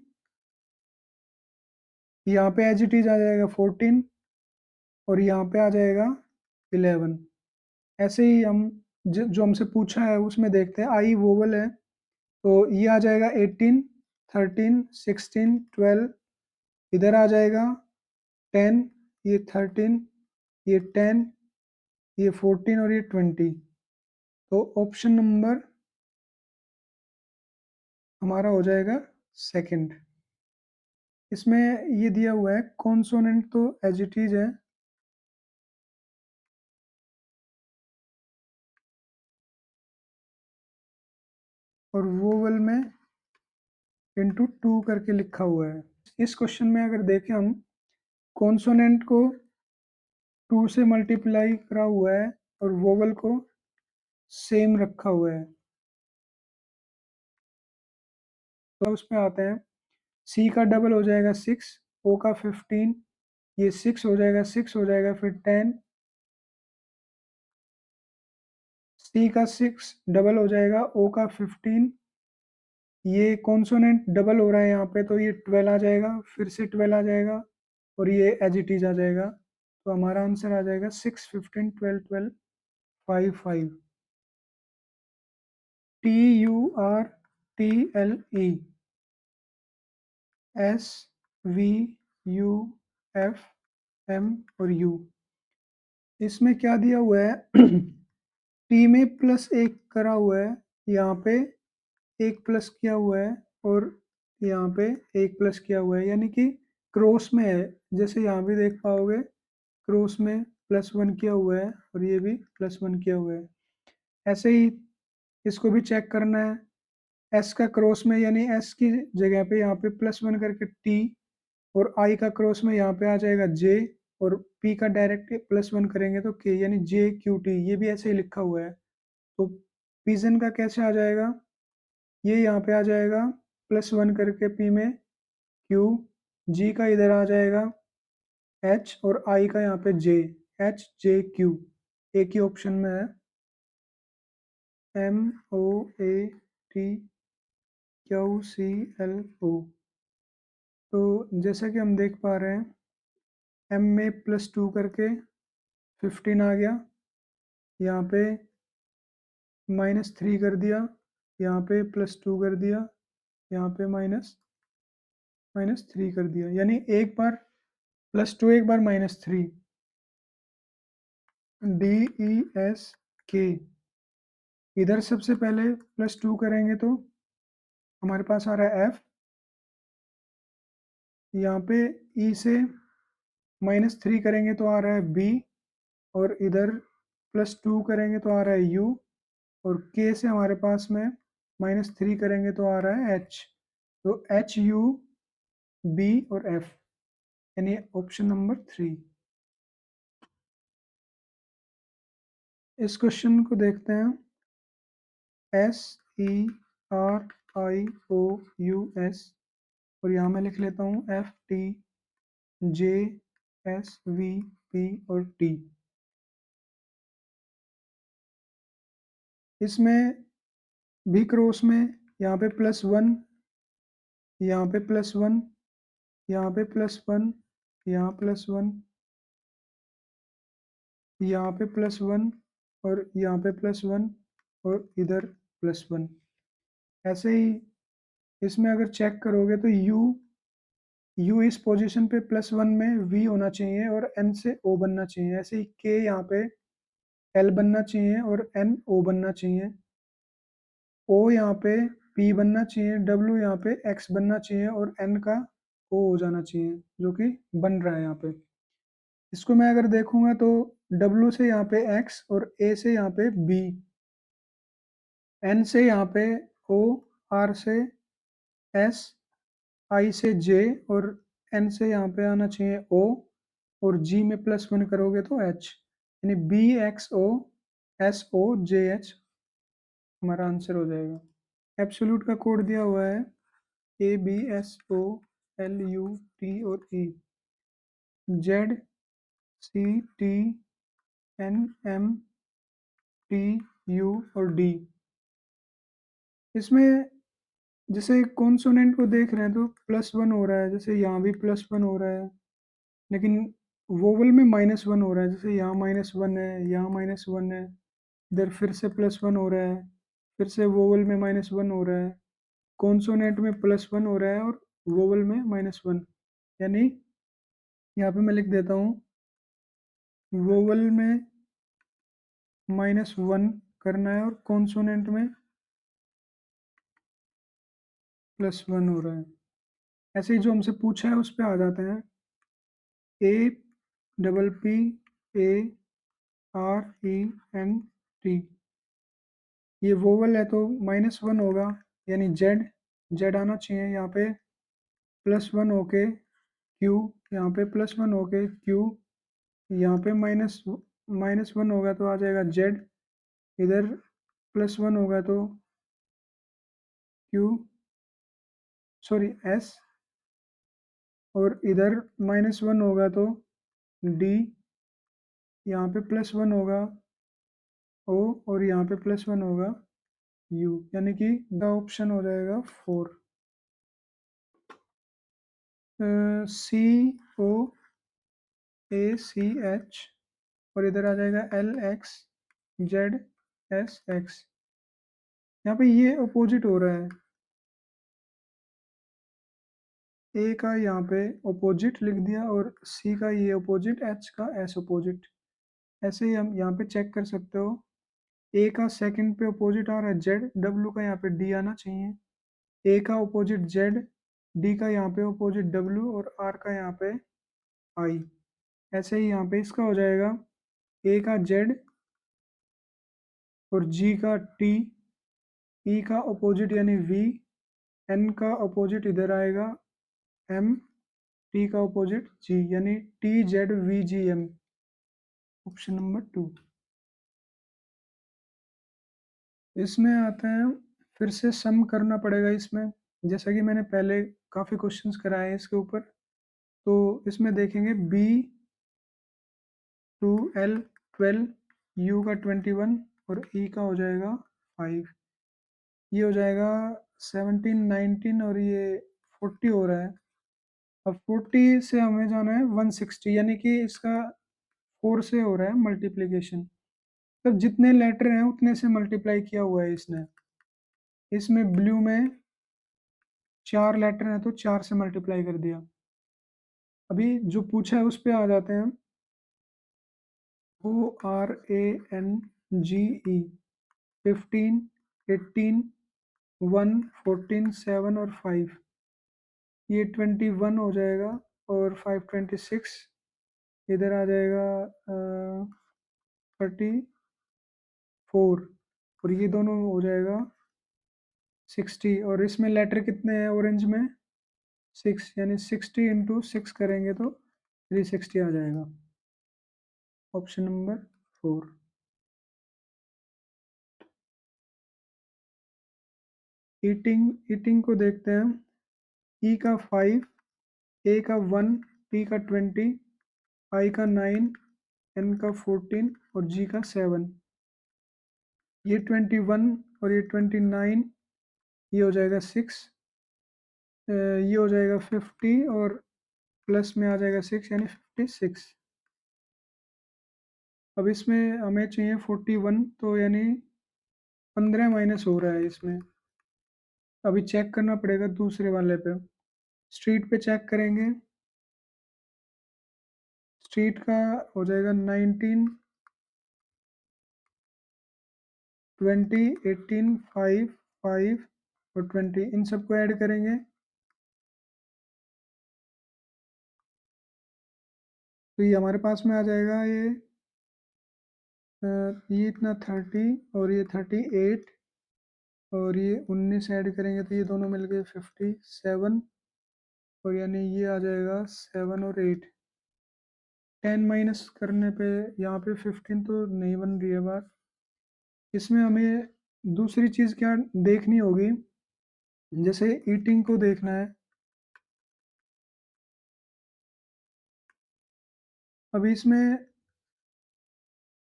यहाँ पे एज इट इज आ जाएगा 14, और यहाँ पे आ जाएगा 11। ऐसे ही हम जो हमसे पूछा है उसमें देखते हैं, आई वोवल है, तो ये आ जाएगा 18, 13, 16, 12, इधर आ जाएगा 10, ये 13, ये 10, ये 14, और ये 20। तो ऑप्शन नंबर हमारा हो जाएगा सेकंड। इसमें ये दिया हुआ है कॉन्सोनेंट तो एज इट इज है, और वोवल में इंटू 2 करके लिखा हुआ है। इस क्वेश्चन में अगर देखें हम, कॉन्सोनेंट को 2 से मल्टीप्लाई करा हुआ है, और वोवल को सेम रखा हुआ है। तो उस पे आते हैं, सी का डबल हो जाएगा 6, ओ का 15, ये 6 हो जाएगा, 6 हो जाएगा, फिर 10, सी का 6 डबल हो जाएगा, ओ का 15, ये कॉन्सोनेंट डबल हो रहा है यहाँ पे, तो ये 12 आ जाएगा, फिर से 12 आ जाएगा, और ये एज इट इज आ जाएगा। तो हमारा आंसर आ जाएगा 6, 15, 12, 12, 5, 5। T U R T L E S V U F M और यू। इसमें क्या दिया हुआ है, टी में प्लस एक करा हुआ है, यहाँ पे एक प्लस किया हुआ है, और यहाँ पे एक प्लस किया हुआ है, यानी कि क्रॉस में है। जैसे यहाँ भी देख पाओगे, क्रॉस में +1 किया हुआ है, और ये भी +1 किया हुआ है। ऐसे ही इसको भी चेक करना है, एस का क्रॉस में, यानी एस की जगह पे यहाँ पे +1 करके टी, और आई का क्रॉस में यहाँ पे आ जाएगा जे, और पी का डायरेक्ट +1 करेंगे तो के, यानी जे क्यू टी, ये भी ऐसे ही लिखा हुआ है। तो पिजन का कैसे आ जाएगा, ये यहाँ पे आ जाएगा +1 करके पी में क्यू, जी का इधर आ जाएगा एच, और आई का यहाँ पे जे, एच जे क्यू, एक ही ऑप्शन में है, MOAT QCLO। तो जैसा कि हम देख पा रहे हैं, एम में +2 करके 15 आ गया, यहाँ पे -3 कर दिया, यहाँ पे +2 कर दिया, यहाँ पे -3 कर दिया, यानी एक बार +2, एक बार -3। DESK, इधर सबसे पहले +2 करेंगे तो हमारे पास आ रहा है F, यहाँ पे E से -3 करेंगे तो आ रहा है B, और इधर +2 करेंगे तो आ रहा है U, और K से हमारे पास में -3 करेंगे तो आ रहा है H। तो HU B और F, यानी ऑप्शन नंबर 3। इस क्वेश्चन को देखते हैं, SERIOUS, और यहाँ मैं लिख लेता हूँ FTJSVP और T। इसमें भी क्रॉस में यहाँ पे +1, यहाँ पे +1, यहाँ पे +1, यहाँ +1, यहाँ पे +1 और यहाँ पे +1 और इधर +1। ऐसे ही इसमें अगर चेक करोगे तो यू इस पोजीशन पे +1 में वी होना चाहिए और एन से ओ बनना चाहिए। ऐसे ही के यहाँ पे एल बनना चाहिए और एन ओ बनना चाहिए। ओ यहाँ पे पी बनना चाहिए, डब्ल्यू यहाँ पे एक्स बनना चाहिए और एन का ओ हो जाना चाहिए, जो कि बन रहा है यहाँ पे। इसको मैं अगर देखूंगा तो डब्ल्यू से यहाँ पे एक्स और ए से यहाँ पे बी, एन से यहाँ पे ओ, आर से एस, आई से जे और एन से यहाँ पे आना चाहिए ओ और जी में +1 करोगे तो एच, यानी B X O S O J H हमारा आंसर हो जाएगा। एब्सोल्यूट का कोड दिया हुआ है ABSOLUT और E, ZCTNMTU और D। इसमें जैसे कॉन्सोनेंट को देख रहे हैं तो +1 हो रहा है, जैसे यहाँ भी +1 हो रहा है, लेकिन वोवल में -1 हो रहा है, जैसे यहाँ -1 है, यहाँ -1 है, इधर फिर से +1 हो रहा है, फिर से वोवल में -1 हो रहा है, कॉन्सोनेंट में +1 हो रहा है और वोवल में -1, यानी यहाँ पे मैं लिख देता हूँ वोवल में -1 करना है और कॉन्सोनेंट में +1 हो रहा है। ऐसे ही जो हमसे पूछा है उस पर आ जाते हैं। APPARENT, ये वोवल है तो -1 होगा, यानी जेड, जेड आना चाहिए यहाँ पे +1 होके क्यू, यहाँ पे +1 होके क्यू, यहाँ पे -1 होगा तो आ जाएगा जेड, इधर +1 होगा तो क्यू, सॉरी एस, और इधर -1 होगा तो डी, यहाँ पे +1 होगा ओ और यहाँ पे +1 होगा यू, यानी कि द ऑप्शन हो जाएगा 4। COACH और इधर आ जाएगा LXZSX। यहाँ पे ये अपोजिट हो रहा है, ए का यहाँ पे अपोजिट लिख दिया और सी का ये अपोजिट, एच का एस अपोजिट। ऐसे ही हम यहाँ पे चेक कर सकते हो, ए का सेकंड पे अपोजिट आ रहा है जेड, डब्ल्यू का यहाँ पे डी आना चाहिए, ए का अपोजिट जेड, डी का यहाँ पे अपोजिट डब्ल्यू और आर का यहाँ पे आई। ऐसे ही यहाँ पे इसका हो जाएगा ए का जेड और जी का टी, ई का अपोजिट यानी वी, एन का अपोजिट इधर आएगा एम, टी का अपोजिट जी, यानी TZVGM, ऑप्शन नंबर 2। इसमें आता है, फिर से सम करना पड़ेगा इसमें, जैसा कि मैंने पहले काफ़ी क्वेश्चंस कराए हैं इसके ऊपर। तो इसमें देखेंगे B2L12, U का 21 और E का हो जाएगा 5, ये हो जाएगा 17, 19 और ये 40 हो रहा है। अब 40 से हमें जाना है 160, यानी कि इसका 4 से हो रहा है मल्टीप्लीकेशन, तब जितने लेटर हैं उतने से मल्टीप्लाई किया हुआ है इसने। इसमें ब्लू में 4 लेटर हैं तो 4 से मल्टीप्लाई कर दिया। अभी जो पूछा है उस पे आ जाते हैं। ORANGE 15, 18, 1, 14, 7 और 5, ये 21 हो जाएगा और 5 26, इधर आ जाएगा 34 और ये दोनों हो जाएगा 60, और इसमें लेटर कितने हैं ऑरेंज में 6, यानी 60 इंटू 6 करेंगे तो 360 आ जाएगा, ऑप्शन नंबर 4। ईटिंग ईटिंग को देखते हैं। ई का 5, ए का 1, पी का 20, आई का 9, एन का 14 और जी का 7। ये 21 और ये 29, ये हो जाएगा 6, ये हो जाएगा 50 और प्लस में आ जाएगा 6 यानी 56। अब इसमें हमें चाहिए 41, तो यानी 15 माइनस हो रहा है इसमें। अभी चेक करना पड़ेगा दूसरे वाले पे। स्ट्रीट पे चेक करेंगे। स्ट्रीट का हो जाएगा 19, 20, 18, 5, 5 और 20, इन सबको ऐड करेंगे तो ये हमारे पास में आ जाएगा। ये इतना 30 और ये 38 और ये 19 ऐड करेंगे तो ये दोनों मिल गए 57, और यानी ये आ जाएगा 7 और 8। 10 माइनस करने पे यहाँ पे 15 तो नहीं बन रही है बात। इसमें हमें दूसरी चीज़ क्या देखनी होगी, जैसे ईटिंग को देखना है। अभी इसमें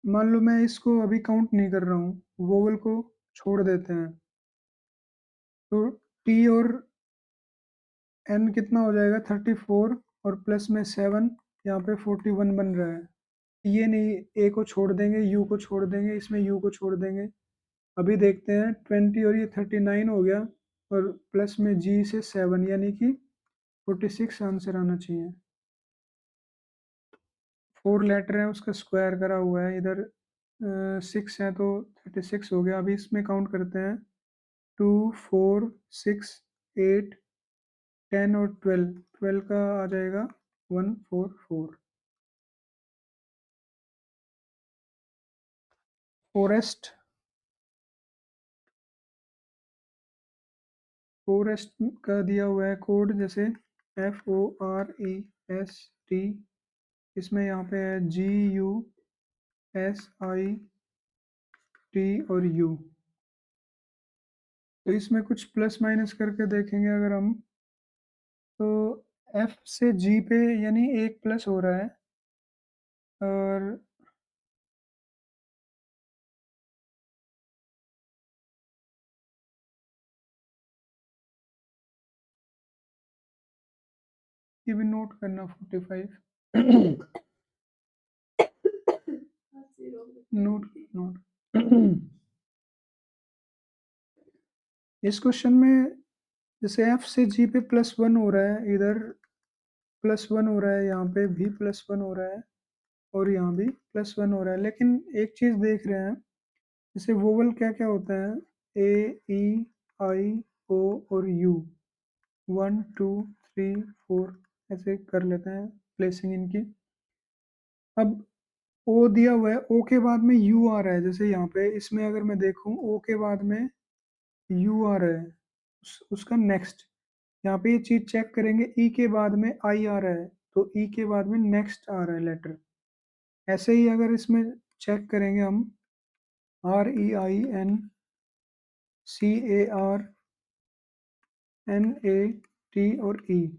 मान लो मैं इसको अभी काउंट नहीं कर रहा हूँ, वोवल को छोड़ देते हैं, तो टी और एन कितना हो जाएगा 34 और प्लस में 7, यहाँ पे 41 बन रहा है। ये नहीं, ए को छोड़ देंगे, यू को छोड़ देंगे, इसमें यू को छोड़ देंगे। अभी देखते हैं 20 और ये 39 हो गया और प्लस में जी से 7 यानी कि 46 आंसर आना चाहिए। 4 लेटर है, उसका स्क्वायर करा हुआ है इधर। 6 है तो 36 हो गया। अभी इसमें काउंट करते हैं 2, 4, 6, 8, 10 और 12। 12 का आ जाएगा 144। फॉरेस्ट, फॉरेस्ट का दिया हुआ है कोड, जैसे FOREST। इसमें यहाँ पे है GUSIT और U। तो इसमें कुछ प्लस माइनस करके देखेंगे अगर हम, तो F से G पे यानी एक प्लस हो रहा है, और ये भी नोट करना 45। Note note. इस क्वेश्चन में जैसे एफ से जी पे +1 हो रहा है, इधर +1 हो रहा है, यहाँ पे भी +1 हो रहा है और यहाँ भी +1 हो रहा है। लेकिन एक चीज़ देख रहे हैं, जैसे वोवल क्या क्या होता है, ए, ई, आई, ओ और यू। 1, 2, 3, 4 ऐसे कर लेते हैं प्लेसिंग इनकी। अब ओ दिया हुआ है, ओ के बाद में यू आ रहा है, जैसे यहाँ पे इसमें अगर मैं देखूँ ओ के बाद में यू आ रहा है, उसका नेक्स्ट। यहाँ पे ये चीज चेक करेंगे, ई के बाद में आई आ रहा है तो ई के बाद में नेक्स्ट आ रहा है लेटर। ऐसे ही अगर इसमें चेक करेंगे हम, REINCARNAT और ई,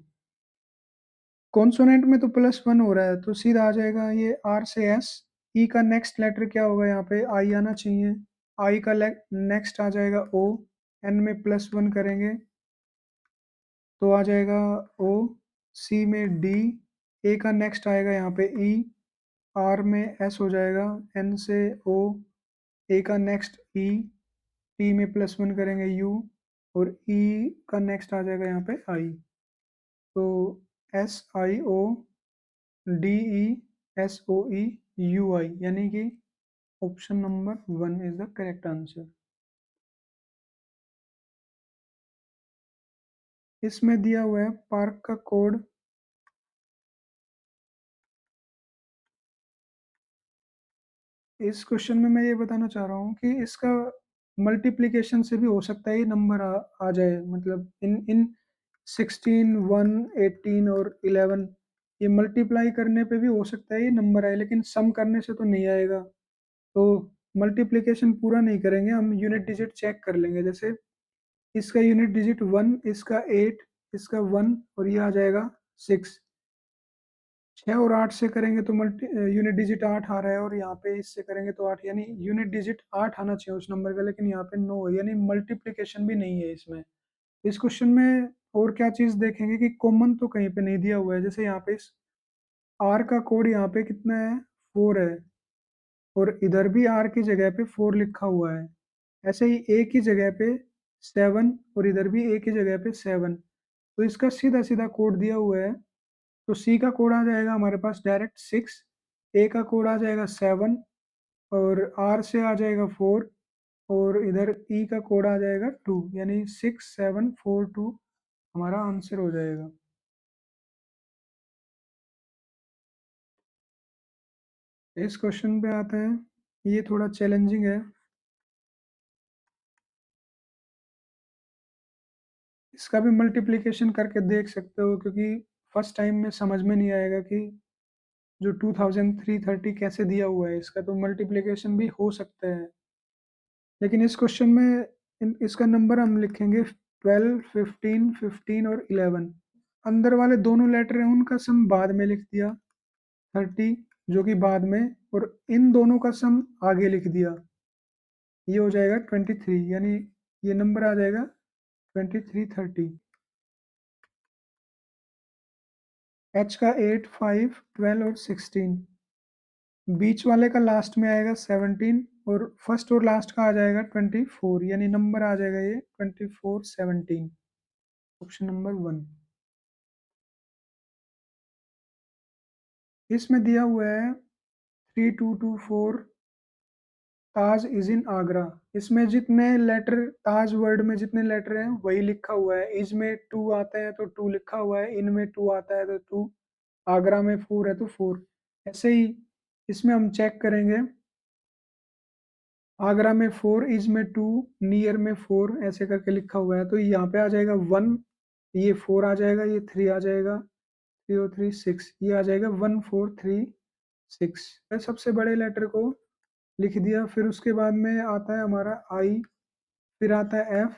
कॉन्सोनेंट में तो +1 हो रहा है तो सीधा आ जाएगा ये आर से एस। ई का नेक्स्ट लेटर क्या होगा, यहाँ पे आई आना चाहिए। आई का नेक्स्ट आ जाएगा ओ। एन में +1 करेंगे तो आ जाएगा ओ। सी में डी। ए का नेक्स्ट आएगा यहाँ पे ई। आर में एस हो जाएगा। एन से ओ। ए का नेक्स्ट ई। टी में +1 करेंगे यू। और ई का नेक्स्ट आ जाएगा यहाँ पे आई। तो SIODESOEUI यानी कि option number 1 is the correct answer. इसमें दिया हुआ है पार्क का कोड। इस क्वेश्चन में मैं ये बताना चाह रहा हूँ कि इसका मल्टीप्लिकेशन से भी हो सकता है ये नंबर आ जाए, मतलब इन इन 16, 1, 18 और 11, ये मल्टीप्लाई करने पे भी हो सकता है ये नंबर आए, लेकिन सम करने से तो नहीं आएगा। तो मल्टीप्लिकेशन पूरा नहीं करेंगे हम, यूनिट डिजिट चेक कर लेंगे। जैसे इसका यूनिट डिजिट 1, इसका 8, इसका 1 और ये आ जाएगा 6। 6 और 8 से करेंगे तो मल्टी यूनिट डिजिट 8 आ रहा है, और यहाँ पे इससे करेंगे तो 8, यानी यूनिट डिजिट 8 आना चाहिए उस नंबर का, लेकिन यहाँ पे 9 है, यानी मल्टीप्लिकेशन भी नहीं है इसमें। इस क्वेश्चन में और क्या चीज़ देखेंगे कि कॉमन तो कहीं पे नहीं दिया हुआ है, जैसे यहाँ पे इस आर का कोड यहाँ पे कितना है, 4 है, और इधर भी आर की जगह पे 4 लिखा हुआ है। ऐसे ही ए की जगह पे 7, और इधर भी ए की जगह पे 7, तो इसका सीधा सीधा कोड दिया हुआ है। तो सी का कोड आ जाएगा हमारे पास डायरेक्ट 6, ए का कोड आ जाएगा 7, और आर से आ जाएगा 4, और इधर ई का कोड आ जाएगा 2, यानी 6 7 4 2 हमारा आंसर हो जाएगा। इस क्वेश्चन पे आते हैं, ये थोड़ा चैलेंजिंग है। इसका भी मल्टीप्लिकेशन करके देख सकते हो, क्योंकि फर्स्ट टाइम में समझ में नहीं आएगा कि जो 2330 कैसे दिया हुआ है, इसका तो मल्टीप्लिकेशन भी हो सकता है। लेकिन इस क्वेश्चन में इसका नंबर हम लिखेंगे 12 15 15 और 11। अंदर वाले दोनों लेटर हैं उनका सम बाद में लिख दिया 30, जो कि बाद में, और इन दोनों का सम आगे लिख दिया, ये हो जाएगा 23, यानी ये नंबर आ जाएगा 2330। एच का 8 5 12 और 16, बीच वाले का लास्ट में आएगा 17, और फर्स्ट और लास्ट का आ जाएगा 24, यानी नंबर आ जाएगा ये 24 17, ऑप्शन नंबर 1। इसमें दिया हुआ है 3224 ताज इज इन आगरा। इसमें जितने लेटर, ताज वर्ड में जितने लेटर हैं वही लिखा हुआ है। इज में 2 आता है तो 2 लिखा हुआ है, इन में 2 आता है तो 2, आगरा में 4 है तो 4। ऐसे ही इसमें हम चेक करेंगे, आगरा में 4, इज में 2, नियर में 4, ऐसे करके लिखा हुआ है, तो यहाँ पे आ जाएगा 1, ये 4 आ जाएगा, ये 3 आ जाएगा, 3 और 3 6, ये आ जाएगा 1 4 3 6। सबसे बड़े लेटर को लिख दिया, फिर उसके बाद में आता है हमारा आई, फिर आता है एफ,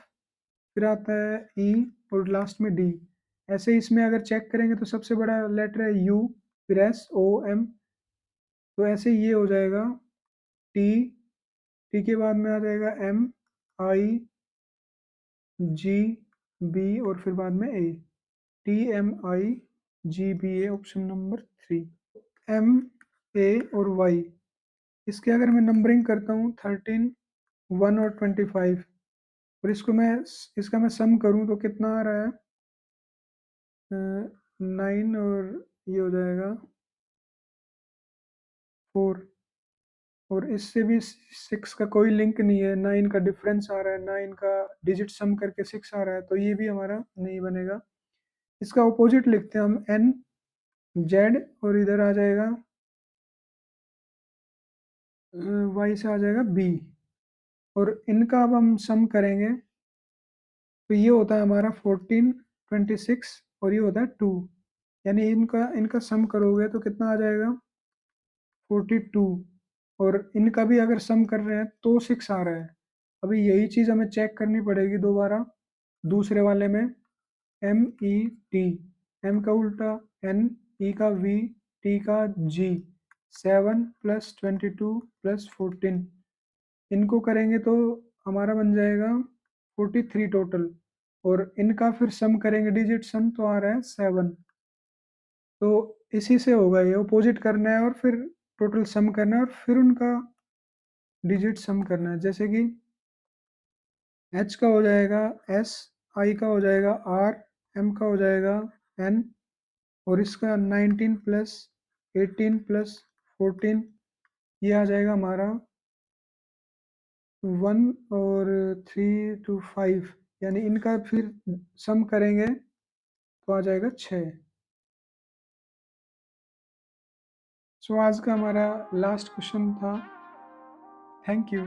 फिर आता है ई, और लास्ट में डी। ऐसे इसमें अगर चेक करेंगे तो सबसे बड़ा लेटर है यू, फिर एस ओ एम, तो ऐसे ये हो जाएगा टी, टी के बाद में आ जाएगा एम आई जी बी, और फिर बाद में A, T M I G B A, option number 3। M A और वाई, इसके अगर मैं नंबरिंग करता हूँ 13 1 और 25, और इसको मैं, इसका मैं सम करूँ तो कितना आ रहा है, 9, और ये हो जाएगा 4, और इससे भी 6 का कोई लिंक नहीं है, 9 का डिफरेंस आ रहा है, 9 का डिजिट सम करके 6 आ रहा है, तो ये भी हमारा नहीं बनेगा। इसका ऑपोजिट लिखते हैं हम, एन जेड, और इधर आ जाएगा वाई से आ जाएगा बी, और इनका अब हम सम करेंगे तो ये होता है हमारा 14 26, और ये होता है 2, यानी इनका इनका सम करोगे तो कितना आ जाएगा 42, और इनका भी अगर सम कर रहे हैं तो 6 आ रहा है। अभी यही चीज़ हमें चेक करनी पड़ेगी दोबारा दूसरे वाले में, एम ई टी, एम का उल्टा एन, ई का वी, टी का जी, 7 + 22 + 14, इनको करेंगे तो हमारा बन जाएगा 43 टोटल, और इनका फिर सम करेंगे डिजिट सम तो आ रहा है 7। तो इसी से होगा, ये अपोजिट करना है और फिर टोटल सम करना है, और फिर उनका डिजिट सम करना है। जैसे कि एच का हो जाएगा एस, आई का हो जाएगा आर, एम का हो जाएगा एन, और इसका 19 + 18 + 14, ये आ जाएगा हमारा 1 और 3 to 5, यानी इनका फिर सम करेंगे तो आ जाएगा 6। सो आज का हमारा लास्ट क्वेश्चन था। Thank you.